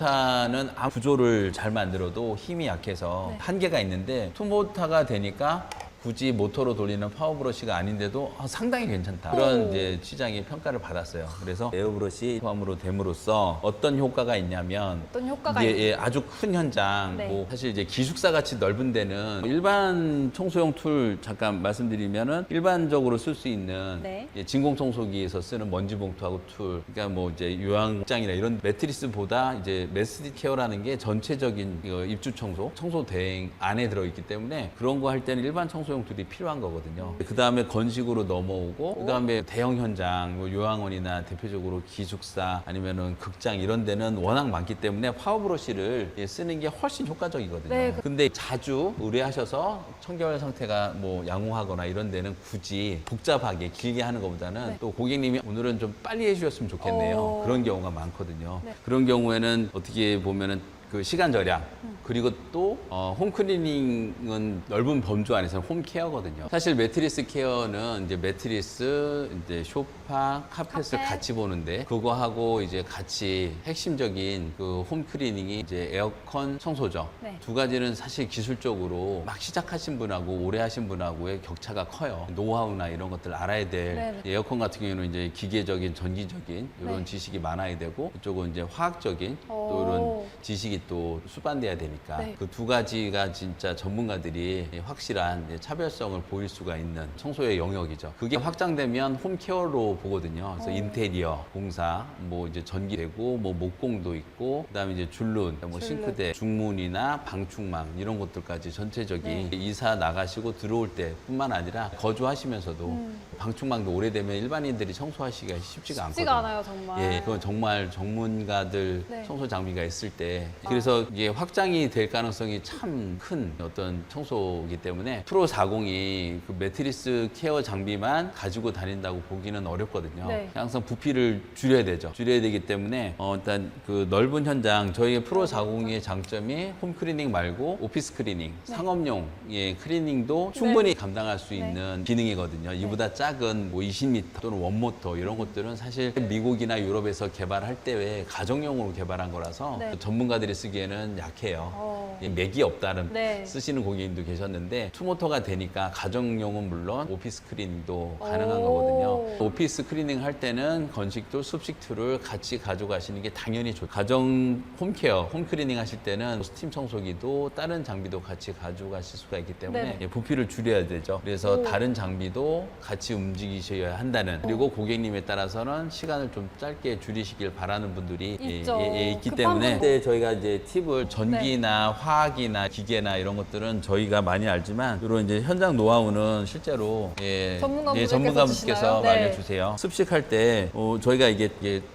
구조를 잘 만들어도 힘이 약해서 네. 한계가 있는데 투모타가 되니까 굳이 모터로 돌리는 파워 브러시가 아닌데도 상당히 괜찮다. 그런 오. 이제 시장의 평가를 받았어요. 그래서 에어브러시 포함으로 됨으로써 어떤 효과가 있냐면 어떤 효과가 이게 아주 큰 현장, 네. 뭐 사실 이제 기숙사 같이 넓은 데는 일반 청소용 툴 잠깐 말씀드리면은 일반적으로 쓸 수 있는 네. 진공 청소기에서 쓰는 먼지 봉투하고 툴, 그러니까 뭐 이제 요양장이나 이런 매트리스보다 이제 매스 케어라는 게 전체적인 입주 청소 대행 안에 들어 있기 때문에 그런 거 할 때는 일반 청소용 툴이 필요한 거거든요. 그 다음에 건식으로 넘어오고 그 다음에 대형 현장, 뭐 요양원이나 대표적으로 기숙사 아니면은 극장 이런 데는 워낙 많기 때문에 파워브러시를 쓰는 게 훨씬 효과적이거든요. 네. 근데 자주 의뢰하셔서 청결 상태가 뭐 양호하거나 이런 데는 굳이 복잡하게 길게 하는 것보다는 네. 또 고객님이 오늘은 좀 빨리 해주셨으면 좋겠네요. 오. 그런 경우가 많거든요. 네. 그런 경우에는 어떻게 보면은 그 시간 절약 그리고 또 홈클리닝은 넓은 범주 안에서는 홈케어거든요. 사실 매트리스 케어는 이제 매트리스, 이제 소파, 카펫을 카펫. 같이 보는데 그거하고 이제 같이 핵심적인 그 홈클리닝이 이제 에어컨 청소죠. 네. 두 가지는 사실 기술적으로 막 시작하신 분하고 오래 하신 분하고의 격차가 커요. 노하우나 이런 것들 알아야 될 네네. 에어컨 같은 경우는 이제 기계적인, 전기적인 이런 네. 지식이 많아야 되고 이쪽은 이제 화학적인 또 오. 이런 지식이 또 수반돼야 되니까 네. 그 두 가지가 진짜 전문가들이 확실한 이제 차별성을 보일 수가 있는 청소의 영역이죠. 그게 확장되면 홈케어로 보거든요. 그래서 인테리어, 공사, 뭐 이제 전기 되고 뭐 목공도 있고 그다음에 이제 줄눈, 뭐 줄눈. 싱크대, 중문이나 방충망 이런 것들까지 전체적인 네. 이사 나가시고 들어올 때뿐만 아니라 거주하시면서도 방충망도 오래되면 일반인들이 청소하시기가 쉽지가 않거든요. 쉽지가 않아요, 정말. 예, 그건 정말 전문가들 네. 청소 장비가 있을 때 그래서 이게 확장이 될 가능성이 참 큰 어떤 청소이기 때문에 프로 40이 그 매트리스 케어 장비만 가지고 다닌다고 보기는 어렵거든요. 네. 항상 부피를 줄여야 되죠. 줄여야 되기 때문에 일단 그 넓은 현장 저희의 프로 40의 장점이 홈클리닝 말고 오피스 클리닝, 상업용의 클리닝도 충분히 감당할 수 있는 기능이거든요. 이보다 작은 뭐 20m 또는 원모터 이런 것들은 사실 미국이나 유럽에서 개발할 때에 가정용으로 개발한 거라서 네. 전문가들이 쓰기에는 약해요. 어. 맥이 없다는 네. 쓰시는 고객님도 계셨는데 투모터가 되니까 가정용은 물론 오피스 클리닝도 가능한 오. 거거든요. 오피스 클리닝 할 때는 건식도 습식 툴을 같이 가져가시는 게 당연히 좋죠. 가정 홈케어, 홈클리닝 하실 때는 스팀 청소기도 다른 장비도 같이 가져가실 수가 있기 때문에 네. 예, 부피를 줄여야 되죠. 그래서 오. 다른 장비도 같이 움직이셔야 한다는 그리고 고객님에 따라서는 시간을 좀 짧게 줄이시길 바라는 분들이 있죠. 있기 급한 때문에 분도. 그때 저희가 이제 팁을 전기나 화학이나 기계나 이런 것들은 저희가 많이 알지만 이런 이제 현장 노하우는 실제로 전문가분들께서 전문가분께서 주시나요? 네. 알려주세요. 습식할 때 저희가 이게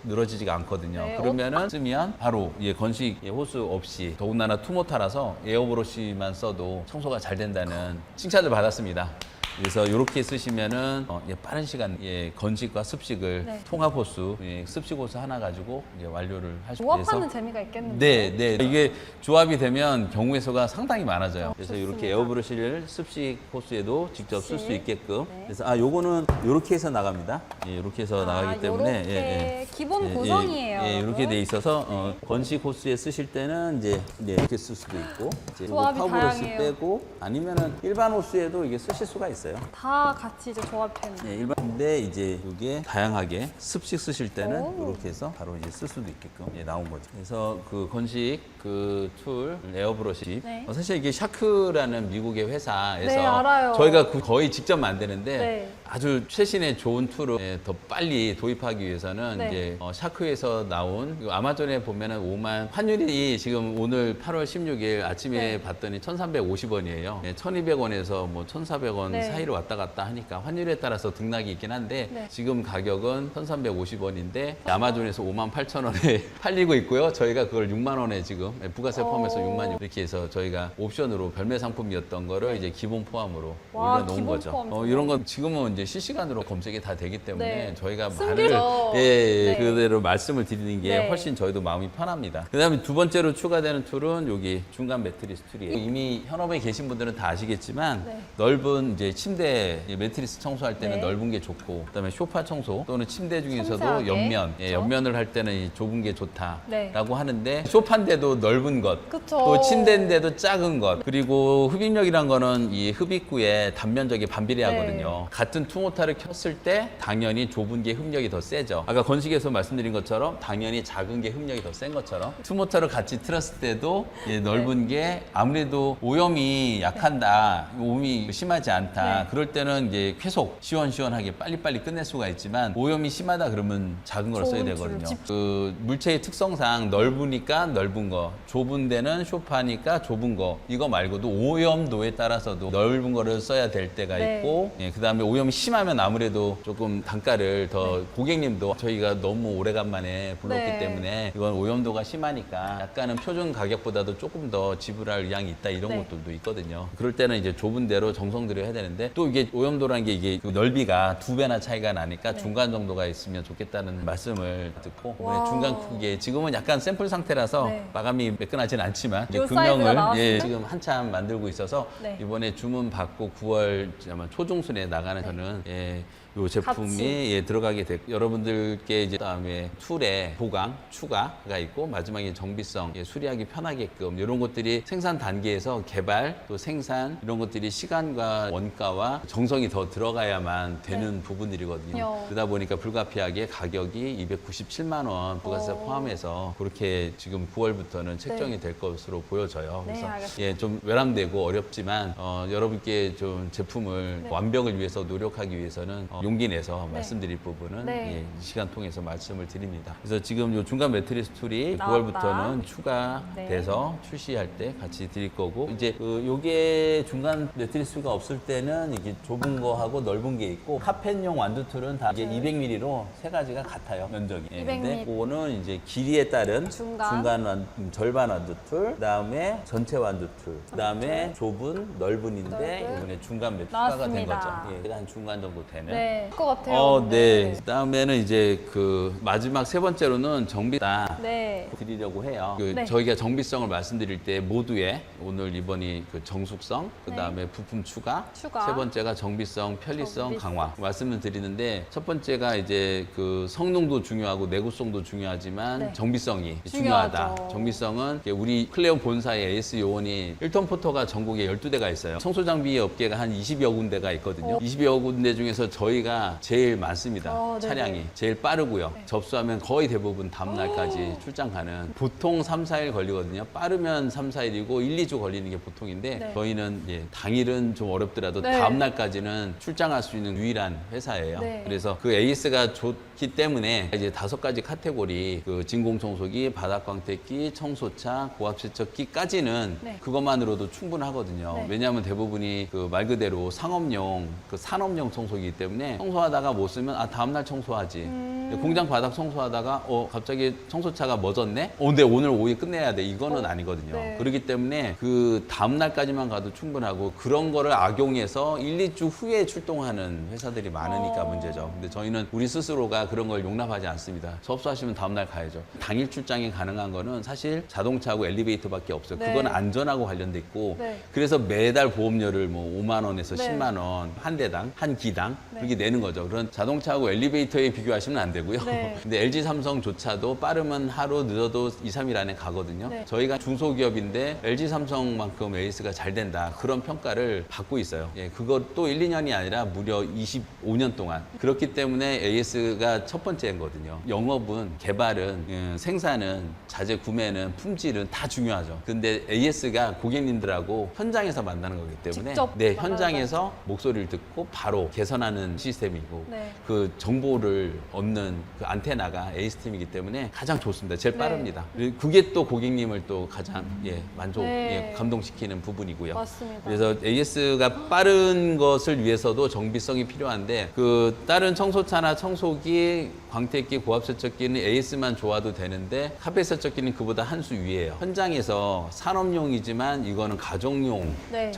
늘어지지가 않거든요. 네. 그러면은 쓰면 바로 건식 호스 없이 더군다나 투모타라서 에어브러쉬만 써도 청소가 잘 된다는 칭찬을 받았습니다. 그래서 이렇게 쓰시면은 빠른 시간 건식과 습식을 네. 통합 호스, 습식 호스 하나 가지고 이제 완료를 하시고 조합하는 재미가 있겠는데. 네. 이게 조합이 되면 경우의 수가 상당히 많아져요. 그래서 좋습니다. 이렇게 에어브러쉬를 습식 호스에도 직접 쓸 수 습식. 있게끔. 네. 그래서 요거는 이렇게 해서 나갑니다. 이렇게 해서 나가기 때문에 요렇게 기본 구성이에요. 이렇게 여러분. 돼 있어서 건식 호스에 쓰실 때는 이제 이렇게 쓸 수도 있고, 이제 조합이 파브러쉬 다양해요. 빼고 아니면은 일반 호스에도 이게 쓰실 수가 있어요. 다 같이 이제 조합되는. 일반인데 이제 이게 다양하게 습식 쓰실 때는 오. 이렇게 해서 바로 이제 쓸 수도 있게끔 나온 거죠. 그래서 그 건식 그 툴 에어브러쉬 네. 사실 이게 샤크라는 미국의 회사에서 네, 알아요. 저희가 거의 직접 만드는데 네. 아주 최신의 좋은 툴을 더 빨리 도입하기 위해서는 네. 이제 샤크에서 나온 아마존에 보면은 5만 환율이 지금 오늘 8월 16일 아침에 네. 봤더니 1,350원이에요. 1,200원에서 뭐 1,400원 네. 사이로 왔다 갔다 하니까 환율에 따라서 등락이 있긴 한데 네. 지금 가격은 1,350원인데 아마존에서 58,000원에 팔리고 있고요. 저희가 그걸 6만 원에 지금 부가세 포함해서 오. 6만 원 이렇게 해서 저희가 옵션으로 별매 상품이었던 거를 이제 기본 포함으로 와, 올려놓은 기본 거죠. 포함 좋네요. 이런 건 지금은 이제 실시간으로 검색이 다 되기 때문에 네. 저희가 숨기죠. 네. 그대로 말씀을 드리는 게 네. 훨씬 저희도 마음이 편합니다. 그다음에 두 번째로 추가되는 툴은 여기 중간 매트리스 툴이에요. 이미 현업에 계신 분들은 다 아시겠지만 네. 넓은 이제 침대 매트리스 청소할 때는 네. 넓은 게 좋고 그다음에 소파 청소 또는 침대 중에서도 섬세하게. 옆면 그렇죠? 옆면을 할 때는 이 좁은 게 좋다라고 네. 하는데 소파인데도 넓은 것 그쵸. 또 침대인데도 작은 것 그리고 흡입력이란 거는 이 흡입구의 단면적이 반비례하거든요. 네. 같은 투모타를 켰을 때 당연히 좁은 게 흡력이 더 세죠. 아까 건식에서 말씀드린 것처럼 당연히 작은 게 흡력이 더 센 것처럼 투모타를 같이 틀었을 때도 넓은 게 아무래도 오염이 약한다, 오염이 심하지 않다. 네. 그럴 때는 이제 계속 시원시원하게 빨리빨리 끝낼 수가 있지만 오염이 심하다 그러면 작은 걸 써야 좁은 되거든요. 줄 그 물체의 특성상 넓으니까 넓은 거, 좁은 데는 소파니까 좁은 거 이거 말고도 오염도에 따라서도 넓은 거를 써야 될 때가 네. 있고 그다음에 오염이 심하면 아무래도 조금 단가를 더 고객님도 저희가 너무 오래간만에 불렀기 네. 때문에 이건 오염도가 심하니까 약간은 표준 가격보다도 조금 더 지불할 의향이 있다 이런 네. 것들도 있거든요. 그럴 때는 이제 좁은 데로 정성 들여야 되는데 되는데 또 이게 오염도라는 게 이게 그 넓이가 2배나 차이가 나니까 네. 중간 정도가 있으면 좋겠다는 말씀을 듣고 와. 중간 크기에 지금은 약간 샘플 상태라서 네. 마감이 매끈하진 않지만 이제 요 사이즈가 금형을 나왔는데? 지금 한참 만들고 있어서 네. 이번에 주문 받고 9월 아마 초중순에 나가는 저는 요 제품이 같이. 들어가게 됐고 여러분들께 이제 다음에 툴에 보강 추가가 있고 마지막에 정비성 수리하기 편하게끔 이런 것들이 생산 단계에서 개발 또 생산 이런 것들이 시간과 원가와 정성이 더 들어가야만 되는 부분들이거든요. 그러다 보니까 불가피하게 가격이 297만 원 부가세 오. 포함해서 그렇게 지금 9월부터는 책정이 될 것으로 보여져요. 네, 그래서 알겠습니다. 좀 외람되고 어렵지만 여러분께 좀 제품을 네. 완벽을 위해서 노력하기 위해서는 용기 내서 네. 말씀드릴 부분은 네. 이 시간 통해서 말씀을 드립니다. 그래서 지금 요 중간 매트리스 툴이 나왔다. 9월부터는 추가돼서 네. 출시할 때 같이 드릴 거고 이제 요게 중간 매트리스가 없을 때는 이게 좁은 거하고 넓은 게 있고 카펫용 완두 툴은 다 이게 200mm로 세 가지가 같아요 면적이. 200mm. 근데 그거는 이제 길이에 따른 중간. 절반 완두 툴, 그다음에 전체 완두 툴, 그다음에 좁은 넓은인데 넓은. 이번에 중간 매 추가가 된 나왔습니다. 거죠. 예, 한 중간 정도 되는. 네. 것 같아요. 네. 그다음에는 이제 그 마지막 세 번째로는 정비다. 네. 드리려고 해요. 네. 저희가 정비성을 말씀드릴 때 모두에 오늘 이번이 그 정숙성, 그다음에 부품 추가, 추가. 세 번째가 정비성, 편리성 정비성. 강화 말씀을 드리는데 첫 번째가 이제 그 성능도 중요하고 내구성도 중요하지만 네. 정비성이 중요하죠. 중요하다. 정비성은 우리 클레온 본사의 AS 요원이 1톤 포터가 전국에 12대가 있어요. 청소 장비 업계가 한 20여 군데가 있거든요. 20여 군데 중에서 저희가 제일 많습니다. 네네. 차량이 제일 빠르고요. 접수하면 거의 대부분 다음 날까지 출장 가는 보통 3, 4일 걸리거든요. 빠르면 3, 4일이고 1, 2주 걸리는 게 보통인데 네. 저희는 당일은 좀 어렵더라도 네. 다음 날까지는 출장할 수 있는 유일한 회사예요. 네. 그래서 그 AS가 좋기 때문에 이제 5가지 카테고리 그 진공청소기, 바닥광택기, 청소차, 고압세척기까지는 네. 그것만으로도 충분하거든요. 네. 왜냐하면 대부분이 그 말 그대로 상업용, 그 산업용 청소기이기 때문에 청소하다가 못 쓰면 다음날 청소하지. 공장 바닥 청소하다가 갑자기 청소차가 멎었네? 근데 오늘 오후에 끝내야 돼. 이거는 아니거든요. 네. 그렇기 때문에 그 다음날까지만 가도 충분하고 그런 거를 악용해서 1, 2주 후에 출동하는 회사들이 많으니까 문제죠. 근데 저희는 우리 스스로가 그런 걸 용납하지 않습니다. 접수하시면 다음날 가야죠. 당일 출장이 가능한 거는 사실 자동차하고 엘리베이터밖에 없어요. 네. 그건 안전하고 관련돼 있고 네. 그래서 매달 보험료를 뭐 5만 원에서 네. 10만 원 한 대당 한 기당 네. 그렇게 내는 거죠. 그런 자동차하고 엘리베이터에 비교하시면 안 되고요. 네. 근데 LG 삼성조차도 빠르면 하루 늦어도 2, 3일 안에 가거든요. 네. 저희가 중소기업인데 LG 삼성만큼 AS가 잘 된다. 그런 평가를 받고 있어요. 그것도 1, 2년이 아니라 무려 25년 동안. 그렇기 때문에 AS가 첫 번째거든요. 영업은 개발은 생산은 자재 구매는 품질은 다 중요하죠. 근데 AS가 고객님들하고 현장에서 만나는 거기 때문에 직접 현장에서 목소리를 듣고 바로 개선하는 시스템이고 네. 그 정보를 얻는 그 안테나가 AS팀이기 때문에 가장 좋습니다. 제일 네. 빠릅니다. 그리고 그게 또 고객님을 또 가장 만족, 네. 감동시키는 부분이고요. 맞습니다. 그래서 AS가 빠른 것을 위해서도 정비성이 필요한데 그 다른 청소차나 청소기, 광택기, 고압세척기는 AS만 좋아도 되는데 카펫 세척기는 그보다 한 수 위에요. 현장에서 산업용이지만 이거는 가정용 네.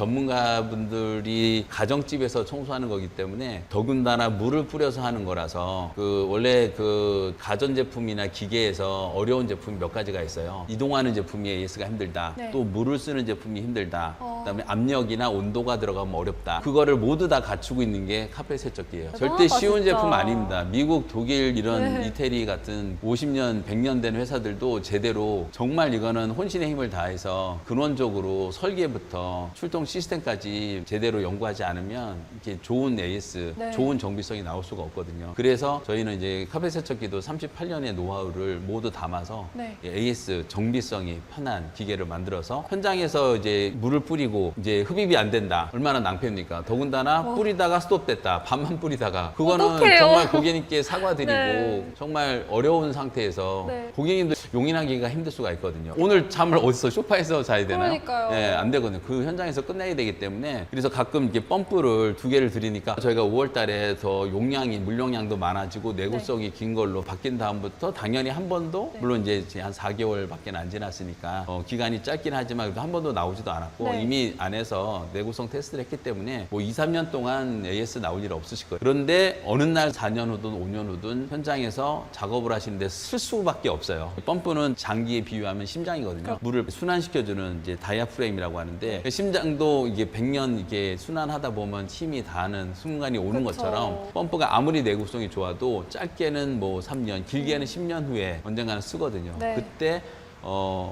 전문가분들이 가정집에서 청소하는 거기 때문에 더군다나 물을 뿌려서 하는 거라서 그 원래 그 가전제품이나 기계에서 어려운 제품이 몇 가지가 있어요. 이동하는 제품이 AS가 힘들다. 네. 또 물을 쓰는 제품이 힘들다. 그다음에 압력이나 온도가 들어가면 어렵다. 그거를 모두 다 갖추고 있는 게 카펫 세척기예요. 절대 대단하다, 쉬운 진짜. 제품 아닙니다. 미국, 독일 이런 네. 이태리 같은 50년, 100년 된 회사들도 제대로 정말 이거는 혼신의 힘을 다해서 근원적으로 설계부터 출동 시스템까지 제대로 연구하지 않으면 이렇게 좋은 AS, 네. 좋은 정비성이 나올 수가 없거든요. 그래서 저희는 이제 카펫 세척기도 38년의 노하우를 모두 담아서 네. AS 정비성이 편한 기계를 만들어서 현장에서 이제 물을 뿌리고 이제 흡입이 안 된다. 얼마나 낭패입니까? 더군다나 뿌리다가 스톱됐다. 반만 뿌리다가 그거는 어떡해요? 정말 고객님께 사과드리고 네. 네. 정말 어려운 상태에서 네. 고객님들 용인하기가 힘들 수가 있거든요. 오늘 잠을 어디서 소파에서 자야 되나요? 그러니까요. 네, 안 되거든요. 그 현장에서 끝내야 되기 때문에 그래서 가끔 이렇게 펌프를 2개를 드리니까 저희가 5월 달에 더 용량이 물용량도 많아지고 내구성이 긴 걸로 바뀐 다음부터 당연히 한 번도 네. 물론 이제 한 4개월밖에 안 지났으니까 기간이 짧긴 하지만 그래도 한 번도 나오지도 않았고 네. 이미 안에서 내구성 테스트를 했기 때문에 뭐 2, 3년 동안 AS 나올 일 없으실 거예요. 그런데 어느 날 4년 후든 5년 후든 현장에서 작업을 하시는데 쓸 수밖에 없어요. 펌프는 장기에 비유하면 심장이거든요. 물을 순환시켜주는 이제 다이아프레임이라고 하는데 심장도 이게 100년 이게 순환하다 보면 힘이 닿는 순간이 오는 그쵸. 것처럼 펌프가 아무리 내구성이 좋아도 짧게는 뭐 3년, 길게는 10년 후에 언젠가는 쓰거든요. 네. 그때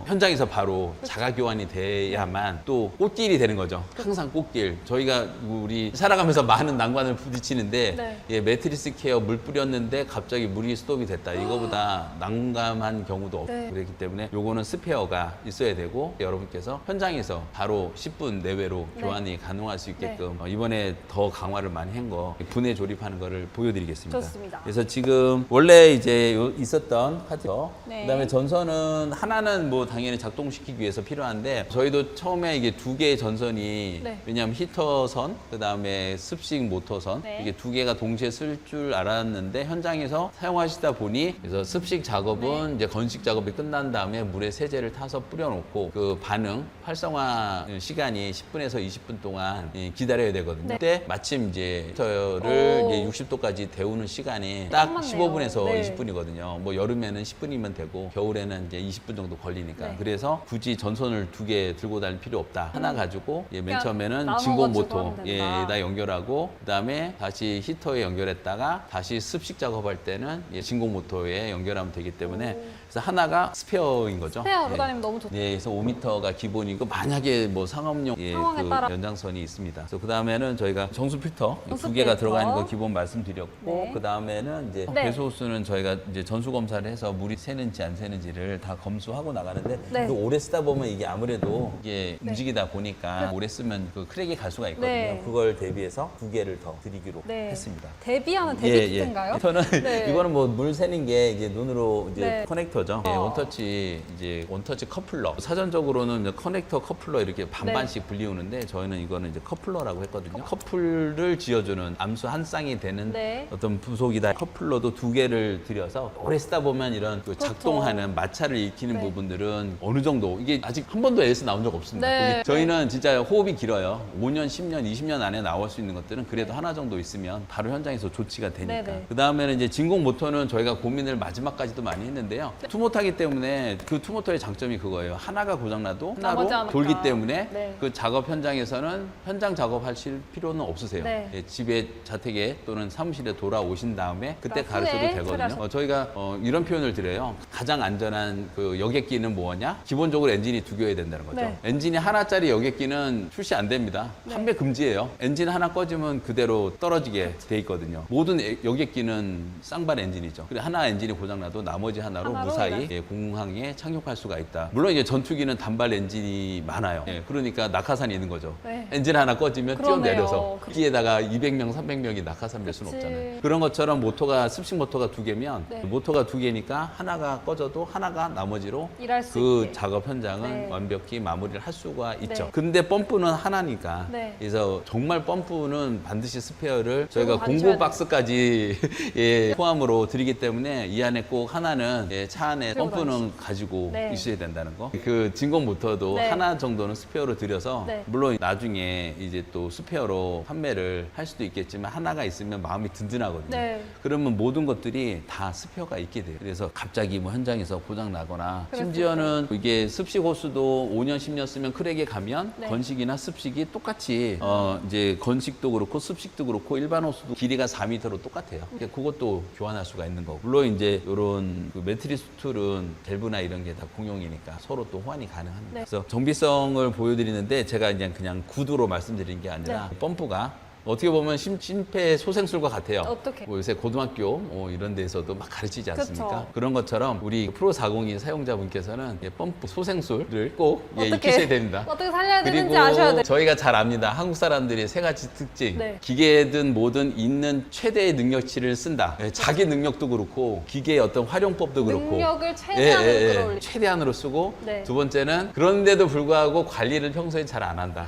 현장에서 바로 자가 교환이 돼야만 또 꽃길이 되는 거죠. 항상 꽃길. 저희가 우리 살아가면서 많은 난관을 부딪히는데 네. 예, 매트리스 케어 물 뿌렸는데 갑자기 물이 스톱이 됐다. 이거보다 난감한 경우도 없고 네. 그렇기 때문에 요거는 스페어가 있어야 되고 여러분께서 현장에서 바로 10분 내외로 네. 교환이 가능할 수 있게끔 이번에 더 강화를 많이 한 거 분해 조립하는 거를 보여드리겠습니다. 좋습니다. 그래서 지금 원래 이제 있었던 파트요. 네. 그다음에 전선은 하나는 뭐 당연히 작동시키기 위해서 필요한데 저희도 처음에 이게 2개의 전선이 네. 왜냐하면 히터선 그다음에 습식 모터선 네. 이게 2개가 동시에 쓸 줄 알았는데 현장에서 사용하시다 보니 그래서 습식 작업은 이제 건식 작업이 끝난 다음에 물에 세제를 타서 뿌려놓고 그 반응 활성화 시간이 10분에서 20분 동안 기다려야 되거든요. 네. 그때 마침 이제 히터를 오. 이제 60도까지 데우는 시간이 딱 맞네요. 15분에서 네. 20분이거든요. 뭐 여름에는 10분이면 되고 겨울에는 이제 20분 정도 걸리니까. 네. 그래서 굳이 전선을 2개 들고 다닐 필요 없다. 하나 가지고 맨 그냥 처음에는 나눠가지고 진공 모터 하면 된다. 다 연결하고 그다음에 다시 히터에 연결했다가 다시 습식 작업할 때는 진공 모터에 연결하면 되기 때문에 그래서 하나가 스페어인 거죠. 스페어로 예. 다니면 너무 좋다. 예, 그래서 5m가 기본이고 만약에 뭐 상업용 상황에 그 따라. 연장선이 있습니다. 그래서 그 다음에는 저희가 정수 필터 정수 2개가 필터. 들어가 있는 거 기본 말씀드렸고 네. 그 다음에는 이제 네. 배수 호스는 저희가 이제 전수 검사를 해서 물이 새는지 안 새는지를 다 검수하고 나가는데 네. 또 오래 쓰다 보면 이게 아무래도 이게 네. 움직이다 보니까 오래 쓰면 그 크랙이 갈 수가 있거든요. 네. 그걸 대비해서 2개를 더 드리기로 네. 했습니다. 대비하는 대비 키트인가요? 저는 네. 이거는 뭐 물 새는 게 이제 눈으로 이제 네. 커넥터죠. 원터치 이제 원터치 커플러. 사전적으로는 이제 커넥터 커플러 이렇게 반반씩 분리우는데 저희는 이거는 이제 커플러라고 했거든요. 커플을 지어주는 암수 한 쌍이 되는 네. 어떤 부속이다. 커플러도 2개를 들여서 오래 쓰다 보면 이런 그 그렇죠. 작동하는 마찰을 익히는 네. 부분들은 어느 정도 이게 아직 한 번도 LS 나온 적 없습니다. 네. 거기 저희는 진짜 호흡이 길어요. 5년, 10년, 20년 안에 나올 수 있는 것들은 그래도 하나 정도 있으면 바로 현장에서 조치가 되니까. 네네. 그 다음에는 이제 진공 모터는 저희가 고민을 마지막까지도 많이 했는데요. 투모터기 때문에 그 투모터의 장점이 그거예요. 하나가 고장나도 나머지 하나로 하니까. 돌기 때문에 네. 그 작업 현장에서는 현장 작업하실 필요는 없으세요. 네. 예, 집에 자택에 또는 사무실에 돌아오신 다음에 그때 그러니까 가르쳐도 후에 되거든요. 처리하셔도 저희가 이런 표현을 드려요. 가장 안전한 그 여객기는 뭐냐? 기본적으로 엔진이 2개여야 된다는 거죠. 네. 엔진이 하나짜리 여객기는 출시 안 됩니다. 네. 판매 금지예요. 엔진 하나 꺼지면 그대로 떨어지게 돼 있거든요. 모든 여객기는 쌍발 엔진이죠. 그래 하나 엔진이 고장나도 나머지 하나로 하나로 무사히 네. 공항에 착륙할 수가 있다. 물론 이제 전투기는 단발 엔진이 많아요. 그러니까 낙하산이 있는 거죠. 네. 엔진 하나 꺼지면 그러네요. 뛰어내려서 기에다가 200명, 300명이 낙하산 될 수는 그치. 없잖아요. 그런 것처럼 모터가 습식 모터가 2개면 네. 모터가 2개니까 하나가 꺼져도 하나가 나머지로 일할 수 그 있게. 작업 현장은 네. 완벽히 마무리를 할 수가 있죠. 네. 근데 펌프는 하나니까. 네. 그래서 정말 펌프는 반드시 스페어를 저희가 받으셔야 공구 박스까지 예, 포함으로 드리기 때문에 이 안에 꼭 하나는 차 안에 들고 펌프는 가지고 네. 있어야 된다는 거. 그 진공 모터도 네. 하나 정도는 스페어로 드려서 네. 물론 나중에 이제 또 스페어로 판매를 할 수도 있겠지만 하나가 있으면 마음이 든든하거든요. 네. 그러면 모든 것들이 다 스페어가 있게 돼요. 그래서 갑자기 뭐 현장에서 고장 나거나 그랬을 심지어는 이게 습식 호스도 5년 10년 쓰면 크랙에 가면 네. 건식이나 습식이 똑같이 이제 건식도 그렇고 습식도 그렇고 일반 호스도 길이가 4m로 똑같아요. 그러니까 그것도 교환할 수가 있는 거고. 물론 이제 이런 그 매트리스 툴은 밸브나 이런 게 다 공용이니까 서로 또 호환이 가능합니다. 네. 그래서 정비성을 보여드리는데 제가 그냥 구두로 말씀드린 게 아니라 네. 펌프가 어떻게 보면 심폐소생술과 같아요. 어떻게? 뭐 요새 고등학교 이런 데서도 막 가르치지 않습니까? 그쵸. 그런 것처럼 우리 프로 402 사용자분께서는 펌프 소생술을 꼭 어떻게? 익히셔야 됩니다. 어떻게 살려야 그리고 되는지 아셔야 돼요. 저희가 잘 압니다. 한국 사람들이 세 가지 특징. 네. 기계든 뭐든 있는 최대의 능력치를 쓴다. 자기 능력도 그렇고 기계의 어떤 활용법도 그렇고 능력을 최대한으로 끌어올리고. 최대한으로 쓰고 네. 두 번째는 그런데도 불구하고 관리를 평소에 잘 안 한다.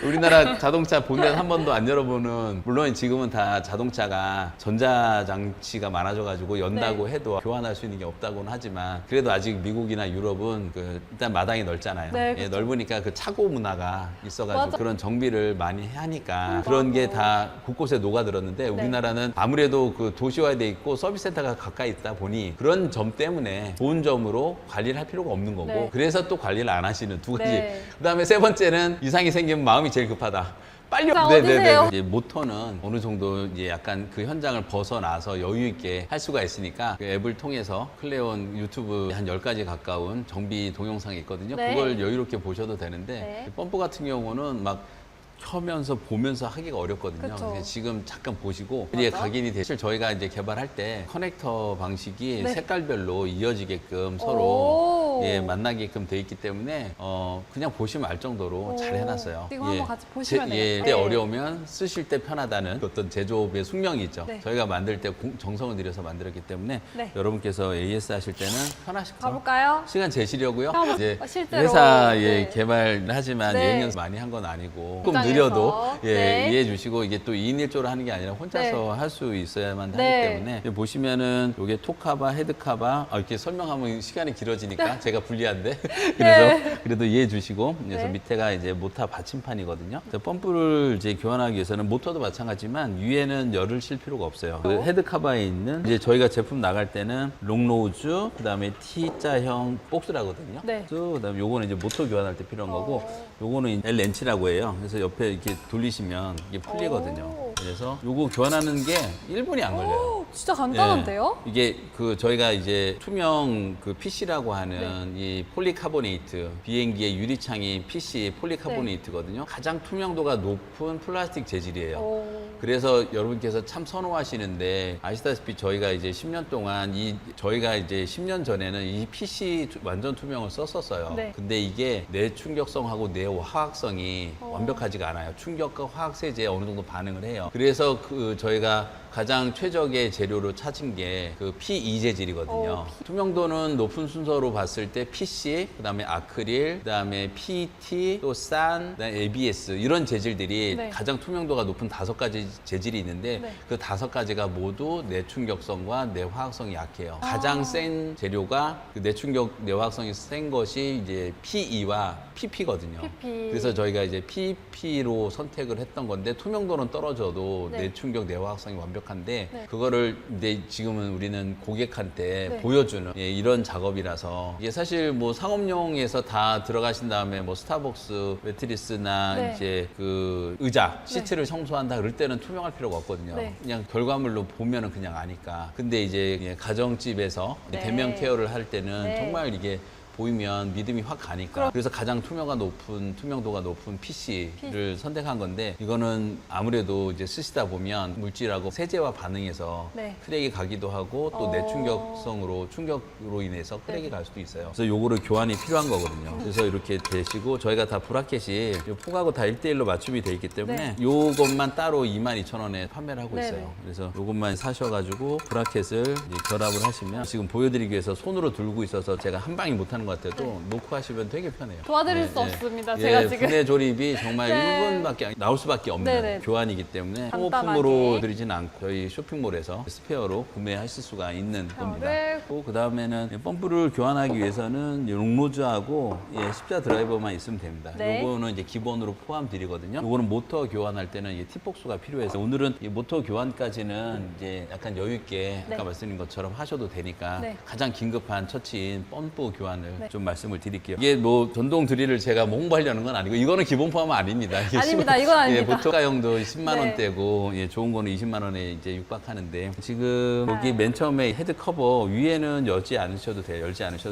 우리나라 자동차 본넷 한 번도 안 열어보는, 물론 지금은 다 자동차가 전자장치가 많아져가지고 연다고 네. 해도 교환할 수 있는 게 없다고는 하지만 그래도 아직 미국이나 유럽은 일단 마당이 넓잖아요. 네, 그렇죠. 넓으니까 그 차고 문화가 있어가지고 맞아. 그런 정비를 많이 하니까 그런 게 다 곳곳에 녹아들었는데 우리나라는 아무래도 그 도시화돼 있고 서비스 센터가 가까이 있다 보니 그런 점 때문에 좋은 점으로 관리를 할 필요가 없는 거고 네. 그래서 또 관리를 안 하시는 두 가지. 네. 그다음에 세 번째는 이상이 생기면 마음이 제일 급하다. 빨리. 자, 어디세요? 이제 모터는 어느 정도 이제 약간 그 현장을 벗어나서 여유 있게 할 수가 있으니까 그 앱을 통해서 클레온 유튜브 한 10가지 가까운 정비 동영상이 있거든요. 네. 그걸 여유롭게 보셔도 되는데 네. 펌프 같은 경우는 막 켜면서 보면서 하기가 어렵거든요. 그쵸. 근데 지금 잠깐 보시고 이게 맞아. 각인이 돼. 사실 저희가 이제 개발할 때 커넥터 방식이 네. 색깔별로 이어지게끔 오. 서로 만나게끔 돼 있기 때문에 그냥 보시면 알 정도로 오. 잘 해놨어요. 지금 한번 같이 보시면 돼요. 예, 네. 때 어려우면 쓰실 때 편하다는 어떤 제조업의 숙명이 있죠. 네. 저희가 만들 때 정성을 들여서 만들었기 때문에 네. 여러분께서 AS 하실 때는 편하시죠. 가볼까요? 시간 재시려고요. 한번 이제 실제로, 회사에 네. 개발을 하지만 네. 여행 연습 많이 한 건 아니고 조금 현장에서. 느려도 네. 이해해 주시고 이게 또 2인 1조로 하는 게 아니라 혼자서 네. 할 수 있어야만 네. 하기 때문에 여기 보시면은 이게 톱카바, 헤드카바 이렇게 설명하면 시간이 길어지니까 제가 불리한데 그래서 그래도 이해해 주시고 그래서 네. 밑에가 이제 모터 받침판이거든요. 그래서 펌프를 이제 교환하기 위해서는 모터도 마찬가지지만 위에는 열을 실 필요가 없어요. 그 헤드카바에 있는 이제 저희가 제품 나갈 때는 롱노즈 그다음에 T자형 복스라거든요. 네. 그다음에 요거는 이제 모터 교환할 때 필요한 거고 요거는 L 렌치라고 해요. 그래서 옆에 이렇게 돌리시면 이게 풀리거든요. 오. 그래서 요거 교환하는 게 1분이 안 걸려요. 오, 진짜 간단한데요? 예. 이게 그 저희가 이제 투명 그 PC라고 네. 하는 이 폴리카보네이트 비행기의 유리창이 PC 폴리카보네이트거든요. 가장 투명도가 높은 플라스틱 재질이에요. 오. 그래서 여러분께서 참 선호하시는데 아시다시피 저희가 이제 10년 동안 저희가 이제 10년 전에는 이 PC 완전 투명을 썼었어요. 네. 근데 이게 내충격성하고 내화학성이 완벽하지가 않아요. 충격과 화학 세제에 어느 정도 반응을 해요. 그래서 그 저희가 가장 최적의 재료로 찾은 게 그 PE 재질이거든요. 투명도는 높은 순서로 봤을 때 PC, 그다음에 아크릴, 그다음에 PET, 또 산, 그다음에 ABS 이런 재질들이 네. 가장 투명도가 높은 5가지 재질이 있는데 네. 그 5가지가 모두 내충격성과 내화학성이 약해요. 가장 센 재료가 그 내충격, 내화학성이 센 것이 이제 PE와 PP거든요. PP. 그래서 저희가 이제 PP로 선택을 했던 건데 투명도는 떨어져도 네. 내충격, 내화학성이 완벽한데 네. 그거를 근데 지금은 우리는 고객한테 네. 보여주는 이런 작업이라서 이게 사실 뭐 상업용에서 다 들어가신 다음에 뭐 스타벅스 매트리스나 네. 이제 그 의자 시트를 청소한다 그럴 때는 투명할 필요가 없거든요. 네. 그냥 결과물로 보면은 그냥 아니까. 근데 이제 가정집에서 네. 대면 케어를 할 때는 네. 정말 이게 보이면 믿음이 확 가니까. 그래서 가장 투명도가 높은 PC를 선택한 건데 이거는 아무래도 이제 쓰시다 보면 물질하고 세제와 반응해서 네. 크랙이 가기도 하고 또 충격으로 인해서 크랙이 네. 갈 수도 있어요. 그래서 요거를 교환이 필요한 거거든요. 그래서 이렇게 되시고 저희가 다 브라켓이 요 폭하고 다 1대1로 맞춤이 돼 있기 때문에 요것만 따로 22,000원에 판매를 하고 네네. 있어요. 그래서 요것만 사셔가지고 브라켓을 이제 결합을 하시면 지금 보여드리기 위해서 손으로 들고 있어서 제가 한 방에 못하는 것 같아도 놓고 하시면 되게 편해요. 도와드릴 수 없습니다. 제가 지금. 분해 조립이 정말 네. 1분밖에 나올 수밖에 없는 네네. 교환이기 때문에 간단하게. 소모품으로 드리진 않고 저희 쇼핑몰에서 스페어로 구매하실 수가 있는 겁니다. 네. 그 다음에는 펌프를 교환하기 위해서는 롱노즈하고 십자 드라이버만 있으면 됩니다. 네. 요거는 이제 기본으로 포함 드리거든요. 요거는 모터 교환할 때는 팁복수가 필요해서 오늘은 이 모터 교환까지는 이제 약간 여유 있게 아까 네. 말씀드린 것처럼 하셔도 되니까 네. 가장 긴급한 처치인 펌프 교환을 네. 좀 말씀을 드릴게요. 이게 뭐 전동 드릴을 제가 뭐 홍보하려는 건 아니고 이거는 기본 포함 아닙니다. 이게 아닙니다. 이건 아닙니다. 예, 보통 가용도 10만 네. 원대고 예, 좋은 거는 20만 원에 이제 육박하는데 지금 여기 맨 처음에 헤드 커버 위에는 열지 않으셔도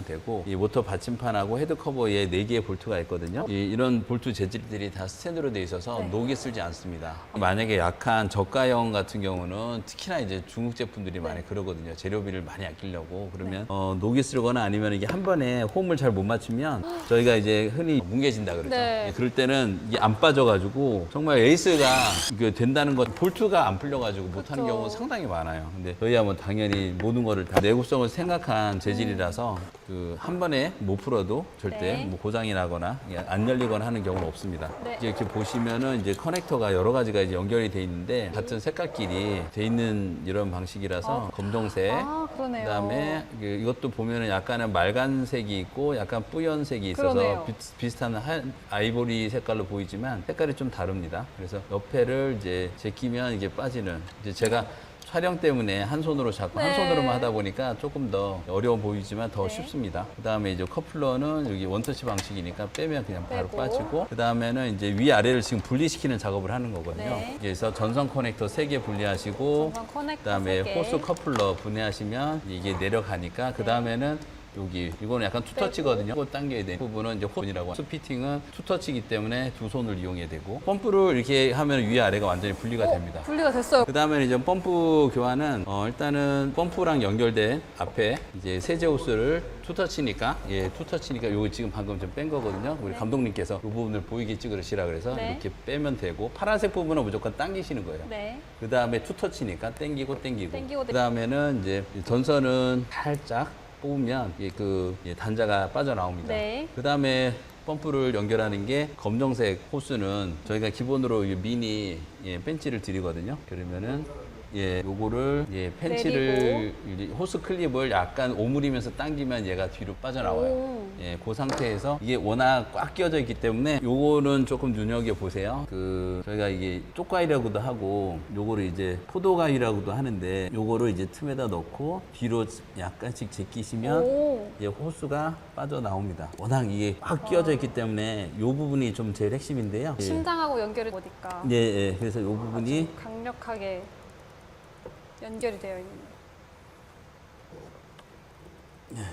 되고 이 모터 받침판하고 헤드 커버에 4개의 볼트가 있거든요. 이런 볼트 재질들이 다 스탠드로 돼 있어서 네. 녹이 쓸지 않습니다. 만약에 약한 저가형 같은 경우는 특히나 이제 중국 제품들이 많이 그러거든요. 재료비를 많이 아끼려고 그러면 녹이 쓰거나 아니면 이게 한 번에 홈을 잘 못 맞추면 저희가 이제 흔히 뭉개진다 그러죠. 네. 예, 그럴 때는 이게 안 빠져가지고 정말 에이스가 이게 된다는 것 볼트가 안 풀려가지고 못하는 그쵸. 경우가 상당히 많아요. 근데 저희야 뭐 당연히 모든 거를 다 내구성을 생각한 재질이라서 그 한 번에 못 풀어도 절대 네. 뭐 고장이 나거나 안 열리거나 하는 경우는 없습니다. 네. 이제 이렇게 보시면은 이제 커넥터가 여러 가지가 이제 연결이 돼 있는데 같은 색깔끼리 돼 있는 이런 방식이라서 검정색 아, 그러네요. 그다음에 이것도 보면은 약간은 말간색이 있고 약간 뿌연색이 있어서 그러네요. 비슷한 아이보리 색깔로 보이지만 색깔이 좀 다릅니다. 그래서 옆에를 이제 제끼면 이게 빠지는 이제 제가 촬영 때문에 한 손으로 잡고 한 네. 손으로만 하다 보니까 조금 더 어려워 보이지만 더 네. 쉽습니다. 그다음에 이제 커플러는 여기 원터치 방식이니까 빼면 그냥 바로 빼고. 빠지고 그다음에는 이제 위아래를 지금 분리시키는 작업을 하는 거거든요. 네. 그래서 전선 커넥터 3개 분리하시고 전선 커넥터 그다음에 3개. 호스 커플러 분해하시면 이게 내려가니까 그다음에는 여기 이거는 약간 투터치거든요. 또 당겨야 되는 부분은 이제 호스이라고 호스 피팅은 투터치이기 때문에 두 손을 이용해야 되고 펌프를 이렇게 하면 위아래가 완전히 분리가 됩니다. 분리가 됐어요. 그 다음에 이제 펌프 교환은 일단은 펌프랑 연결된 앞에 이제 세제 호스를 투터치니까 요거 지금 방금 좀 뺀 거거든요. 우리 감독님께서 이 부분을 보이게 찍으시라 그래서 네. 이렇게 빼면 되고 파란색 부분은 무조건 당기시는 거예요. 네. 그 다음에 투터치니까 당기고 당기고 그 다음에는 이제 전선은 살짝 뽑으면 단자가 빠져나옵니다. 네. 그 다음에 펌프를 연결하는 게 검정색 호스는 저희가 기본으로 이 미니 펜치를 드리거든요. 그러면은 요거를 펜치를 호스 클립을 약간 오므리면서 당기면 얘가 뒤로 빠져나와요. 오. 그 상태에서 이게 워낙 꽉 끼어져 있기 때문에 요거는 조금 눈여겨 보세요. 저희가 이게 쪽가위라고도 하고 요거를 이제 포도가위라고도 하는데 요거를 이제 틈에다 넣고 뒤로 약간씩 제끼시면 오. 호스가 빠져나옵니다. 워낙 이게 꽉 끼어져 있기 때문에 요 부분이 좀 제일 핵심인데요. 심장하고 연결이 되니까 그래서 요 부분이 강력하게 연결이 되어 있는.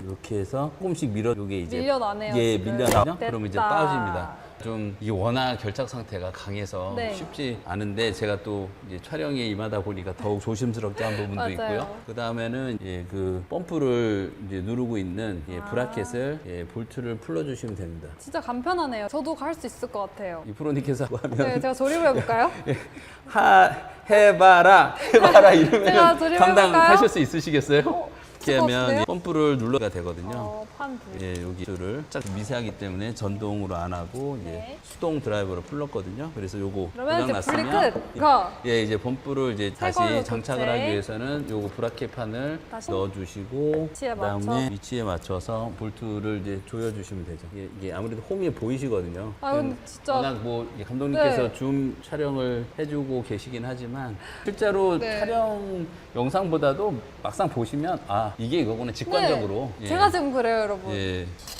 이렇게 해서 조금씩 요게 이제 밀려나네요, 지금. 밀려나죠? 됐다. 그럼 이제 빠집니다. 좀 이게 워낙 결착 상태가 강해서 네. 쉽지 않은데 제가 또 이제 촬영에 임하다 보니까 더욱 조심스럽게 한 부분도 맞아요. 있고요. 그 다음에는 그 펌프를 이제 누르고 있는 브라켓을 볼트를 풀어주시면 됩니다. 진짜 간편하네요. 저도 갈 수 있을 것 같아요. 이 프로님께서 하면 네, 제가 조립을 해볼까요? 해봐라 제가 이러면 조립해볼까요? 감당하실 수 있으시겠어요? 이렇게 쓸것 하면 같은데요? 펌프를 눌러가 되거든요. 판 불. 여기를 짝 미세하기 때문에 전동으로 안 하고 이제 네. 수동 드라이버로 풀렀거든요. 그래서 요거 그러면 이제 분리 고장났으면 끝. 가. 이제 펌프를 이제 다시 걸로 장착을 교체. 하기 위해서는 요거 브라켓판을 다시 넣어주시고 위치에 그다음에 맞춰. 위치에 맞춰서 볼트를 이제 조여주시면 되죠. 이게 아무래도 홈이 보이시거든요. 아, 근데 진짜- 워낙 뭐 이게 감독님께서 네. 줌 촬영을 해주고 계시긴 하지만 실제로 네. 촬영 영상보다도 막상 보시면 이게 이거구나 직관적으로. 네. 제가 지금 그래요, 여러분.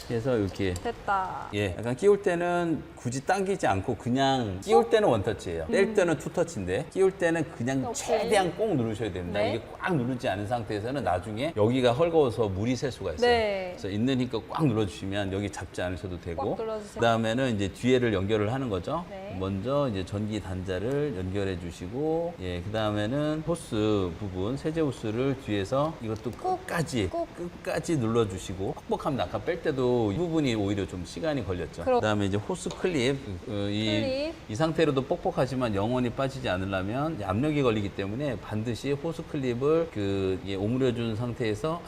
그래서 이렇게 됐다. 약간 끼울 때는 굳이 당기지 않고 그냥 끼울 때는 원터치예요. 뗄 때는 투터치인데 끼울 때는 그냥 오케이. 최대한 꼭 누르셔야 됩니다. 네. 이게 꽉 누르지 않은 상태에서는 나중에 여기가 헐거워서 물이 셀 수가 있어요. 네. 그래서 있는 힘껏 꽉 눌러주시면 여기 잡지 않으셔도 되고 꽉 눌러주세요. 그다음에는 이제 뒤에를 연결을 하는 거죠. 네. 먼저 이제 전기 단자를 연결해 주시고 그다음에는 호스 부분 세제 호스를 뒤에서 이것도 끝까지 눌러주시고 뻑뻑하면 아까 뺄 때도 이 부분이 오히려 좀 시간이 걸렸죠. 그다음에 이제 호스 클립 이 상태로도 뻑뻑하지만 영원히 빠지지 않으려면 이제 압력이 걸리기 때문에 반드시 호스 클립을 오므려준 상태에서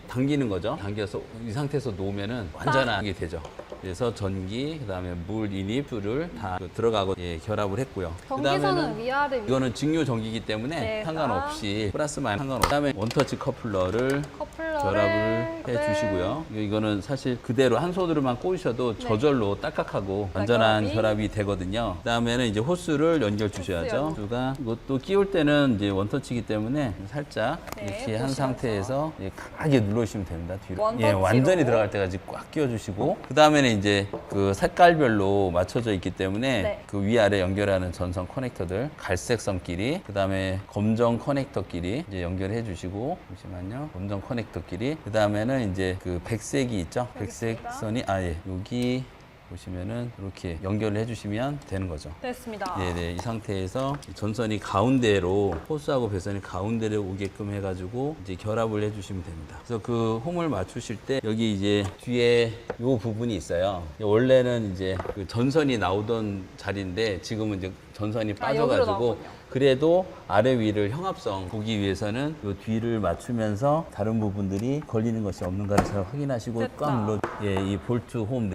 당기는 거죠. 당겨서 이 상태에서 놓으면은 완전하게 되죠. 그래서 전기, 그다음에 물 인입을 다 들어가고 결합을 했고요. 전기선은 위아래 이거는 직류 전기이기 때문에 네. 상관없이 플러스 마이너스 상관없이 그다음에 원터치 커플러를 커플러를 결합을 해주시고요. 이거는 사실 그대로 한 손으로만 꽂으셔도 저절로 딱딱하고 완전한 결합이 되거든요. 그다음에는 이제 호스를 연결 주셔야죠. 호스가 이것도 끼울 때는 이제 원터치이기 때문에 살짝 이렇게 한 상태에서 강하게 눌러주시면 됩니다. 뒤로. 원터치로. 완전히 들어갈 때까지 꽉 끼워주시고 그다음에는 이제 그 색깔별로 맞춰져 있기 때문에 그 위아래 연결하는 전선 커넥터들 갈색 선끼리 그다음에 검정 커넥터끼리 이제 연결해 주시고 잠시만요. 검정 커넥터끼리 그다음에는 이제 그 백색이 있죠. 백색 선이 여기 보시면은 이렇게 연결을 해주시면 되는 거죠. 됐습니다. 네네, 이 상태에서 전선이 가운데로 호스하고 배선이 가운데로 오게끔 해가지고 이제 결합을 해주시면 됩니다. 그래서 그 홈을 맞추실 때 여기 이제 뒤에 이 부분이 있어요. 원래는 이제 그 전선이 나오던 자리인데 지금은 이제 전선이 여기로 빠져가지고 나왔군요. 그래도 아래 위를 형합성 보기 위해서는 이 뒤를 맞추면서 다른 부분들이 걸리는 것이 없는가를 잘 확인하시고 됐다. 꽉 눌러. 이 볼트 홈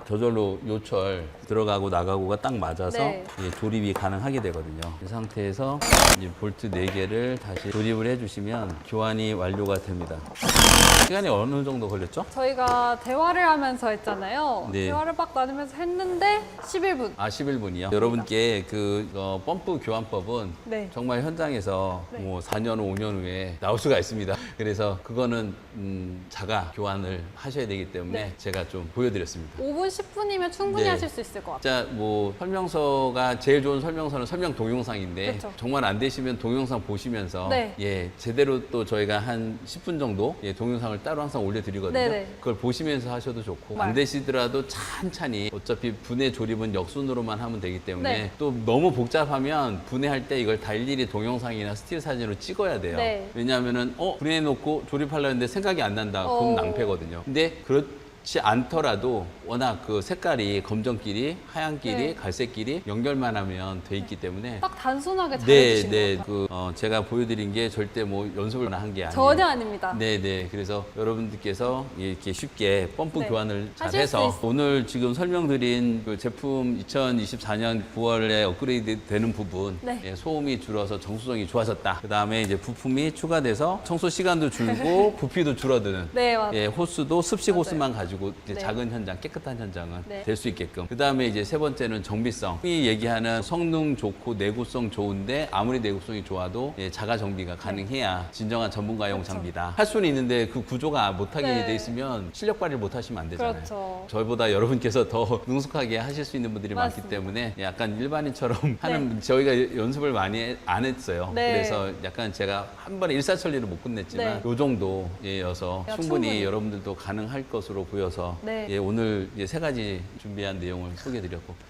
저절로 요철 들어가고 나가고가 딱 맞아서 조립이 가능하게 되거든요. 이 상태에서 이제 볼트 4개를 다시 조립을 해주시면 교환이 완료가 됩니다. 시간이 어느 정도 걸렸죠? 저희가 대화를 하면서 했잖아요. 네. 대화를 막 나누면서 했는데 11분. 11분이요. 여러분께 그 펌프 교환법은 정말 현장에서 뭐 4년, 5년 후에 나올 수가 있습니다. 그래서 그거는 자가 교환을 하셔야 되기 때문에 제가 좀 보여드렸습니다. 5분, 10분이면 충분히 하실 수 있을 것 같아요. 진짜 뭐 설명서가 제일 좋은 설명서는 설명 동영상인데 그쵸. 정말 안 되시면 동영상 보시면서 제대로 또 저희가 한 10분 정도 동영상을 따로 항상 올려드리거든요. 그걸 보시면서 하셔도 좋고 안 되시더라도 찬찬히 어차피 분해 조립은 역순으로만 하면 되기 때문에 또 너무 복잡하면 분해할 때 이걸 다 일일이 동영상이나 스틸 사진으로 찍어야 돼요. 왜냐하면은 분해해놓고 조립하려는데 생각이 안 난다. 그럼 낭패거든요. 근데 그렇지 않더라도 워낙 그 색깔이 검정끼리, 하얀끼리, 갈색끼리 연결만 하면 돼 있기 때문에 딱 단순하게 잘 해주신 것 같아요. 제가 보여드린 게 절대 뭐 연습을 한 게 아니에요. 전혀 아닙니다. 그래서 여러분들께서 이렇게 쉽게 펌프 교환을 잘 하실 해서 수 오늘 지금 설명드린 그 제품 2024년 9월에 업그레이드 되는 부분 소음이 줄어서 정수성이 좋아졌다. 그 다음에 이제 부품이 추가돼서 청소 시간도 줄고 부피도 줄어드는 호스도 습식 호스만 가지고 이제 작은 현장, 깨끗한 현장은 될 수 있게끔. 그 다음에 이제 세 번째는 정비성. 흔히 얘기하는 성능 좋고 내구성 좋은데 아무리 내구성이 좋아도 자가 정비가 가능해야 진정한 전문가용 장비다. 할 수는 있는데 그 구조가 못하게 돼 있으면 실력 발휘를 못 하시면 안 되잖아요. 저희보다 여러분께서 더 능숙하게 하실 수 있는 분들이 많기 때문에 약간 일반인처럼 하는 저희가 연습을 많이 안 했어요. 그래서 약간 제가 한 번에 일사천리를 못 끝냈지만 요 정도여서 충분히 여러분들도 가능할 것으로 보여서 오늘 세 가지 준비한 내용을 소개해드렸고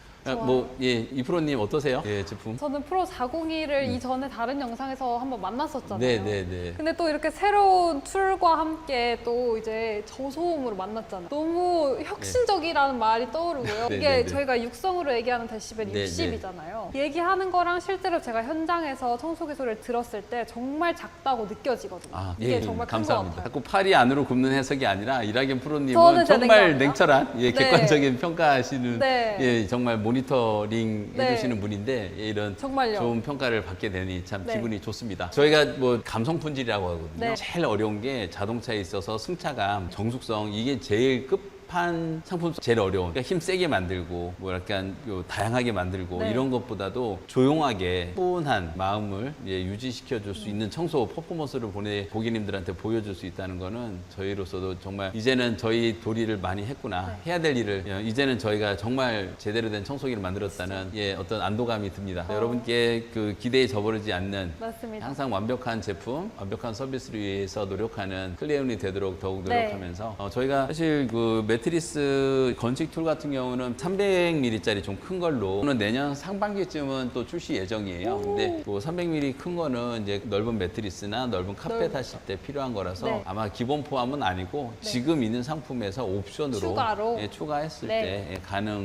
이프로님 어떠세요? 제품? 저는 프로 401을 이전에 다른 영상에서 한번 만났었잖아요. 네네네. 근데 또 이렇게 새로운 툴과 함께 또 이제 저소음으로 만났잖아요. 너무 혁신적이라는 말이 떠오르고요. 이게 저희가 육성으로 얘기하는 데시벨이 60이잖아요. 얘기하는 거랑 실제로 제가 현장에서 청소기 소리를 들었을 때 정말 작다고 느껴지거든요. 이게 정말 큰 것 같아요. 자꾸 팔이 안으로 굽는 해석이 아니라 이라겐 프로님은 정말 냉철한 객관적인 평가하시는 정말 모니터링 해주시는 분인데 이런 좋은 평가를 받게 되니 참 기분이 좋습니다. 저희가 뭐 감성 품질이라고 하거든요. 제일 어려운 게 자동차에 있어서 승차감, 정숙성 이게 제일 급한 상품 제일 어려운. 그러니까 힘 세게 만들고 뭐 약간 다양하게 만들고 이런 것보다도 조용하게 차분한 마음을 유지시켜 줄 수 있는 청소 퍼포먼스를 고객님들한테 보여줄 수 있다는 거는 저희로서도 정말 이제는 저희 도리를 많이 했구나. 해야 될 일을 이제는 저희가 정말 제대로 된 청소기를 만들었다는 어떤 안도감이 듭니다. 여러분께 그 기대에 저버리지 않는 항상 완벽한 제품, 완벽한 서비스를 위해서 노력하는 클리언이 되도록 더욱 노력하면서 저희가 사실 그 매트리스 건식 툴 같은 경우는 300mm짜리 좀 큰 걸로 내년 상반기쯤은 또 출시 예정이에요. 근데 뭐 300mm 큰 거는 이제 넓은 매트리스나 넓은 카펫 하실 때 필요한 거라서 아마 기본 포함은 아니고 지금 있는 상품에서 옵션으로 추가했을 때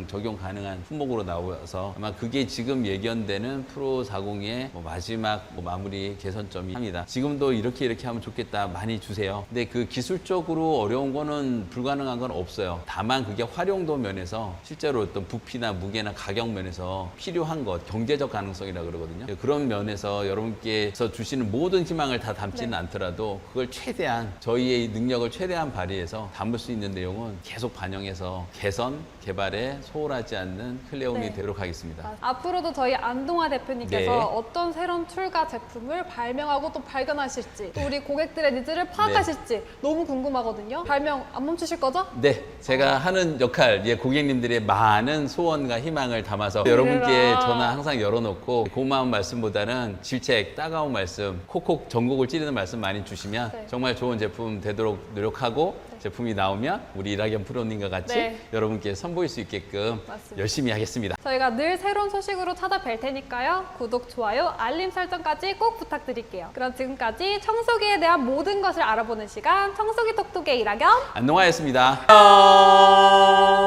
적용 가능한 품목으로 나와서 아마 그게 지금 예견되는 프로 40의 마지막 마무리 개선점이 합니다. 지금도 이렇게 하면 좋겠다 많이 주세요. 근데 그 기술적으로 어려운 거는 불가능한 건 없어요. 없어요. 다만 그게 활용도 면에서 실제로 어떤 부피나 무게나 가격 면에서 필요한 것, 경제적 가능성이라 그러거든요. 그런 면에서 여러분께서 주시는 모든 희망을 다 담지는 네. 않더라도 그걸 최대한 저희의 능력을 최대한 발휘해서 담을 수 있는 내용은 계속 반영해서 개선, 개발에 소홀하지 않는 클레온이 네. 되도록 하겠습니다. 앞으로도 저희 안동화 대표님께서 네. 어떤 새로운 툴과 제품을 발명하고 또 발견하실지 또 우리 고객들의 니즈를 파악하실지 너무 궁금하거든요. 발명 안 멈추실 거죠? 네, 제가 하는 역할, 고객님들의 많은 소원과 희망을 담아서 그래라. 여러분께 전화 항상 열어놓고 고마운 말씀보다는 질책, 따가운 말씀, 콕콕 전곡을 찌르는 말씀 많이 주시면 네. 정말 좋은 제품 되도록 노력하고 제품이 나오면 우리 이낙연 프로님과 같이 네. 여러분께 선보일 수 있게끔 맞습니다. 열심히 하겠습니다. 저희가 늘 새로운 소식으로 찾아뵐 테니까요. 구독, 좋아요, 알림 설정까지 꼭 부탁드릴게요. 그럼 지금까지 청소기에 대한 모든 것을 알아보는 시간 청소기 톡톡의 이낙연 안동화였습니다. 안녕.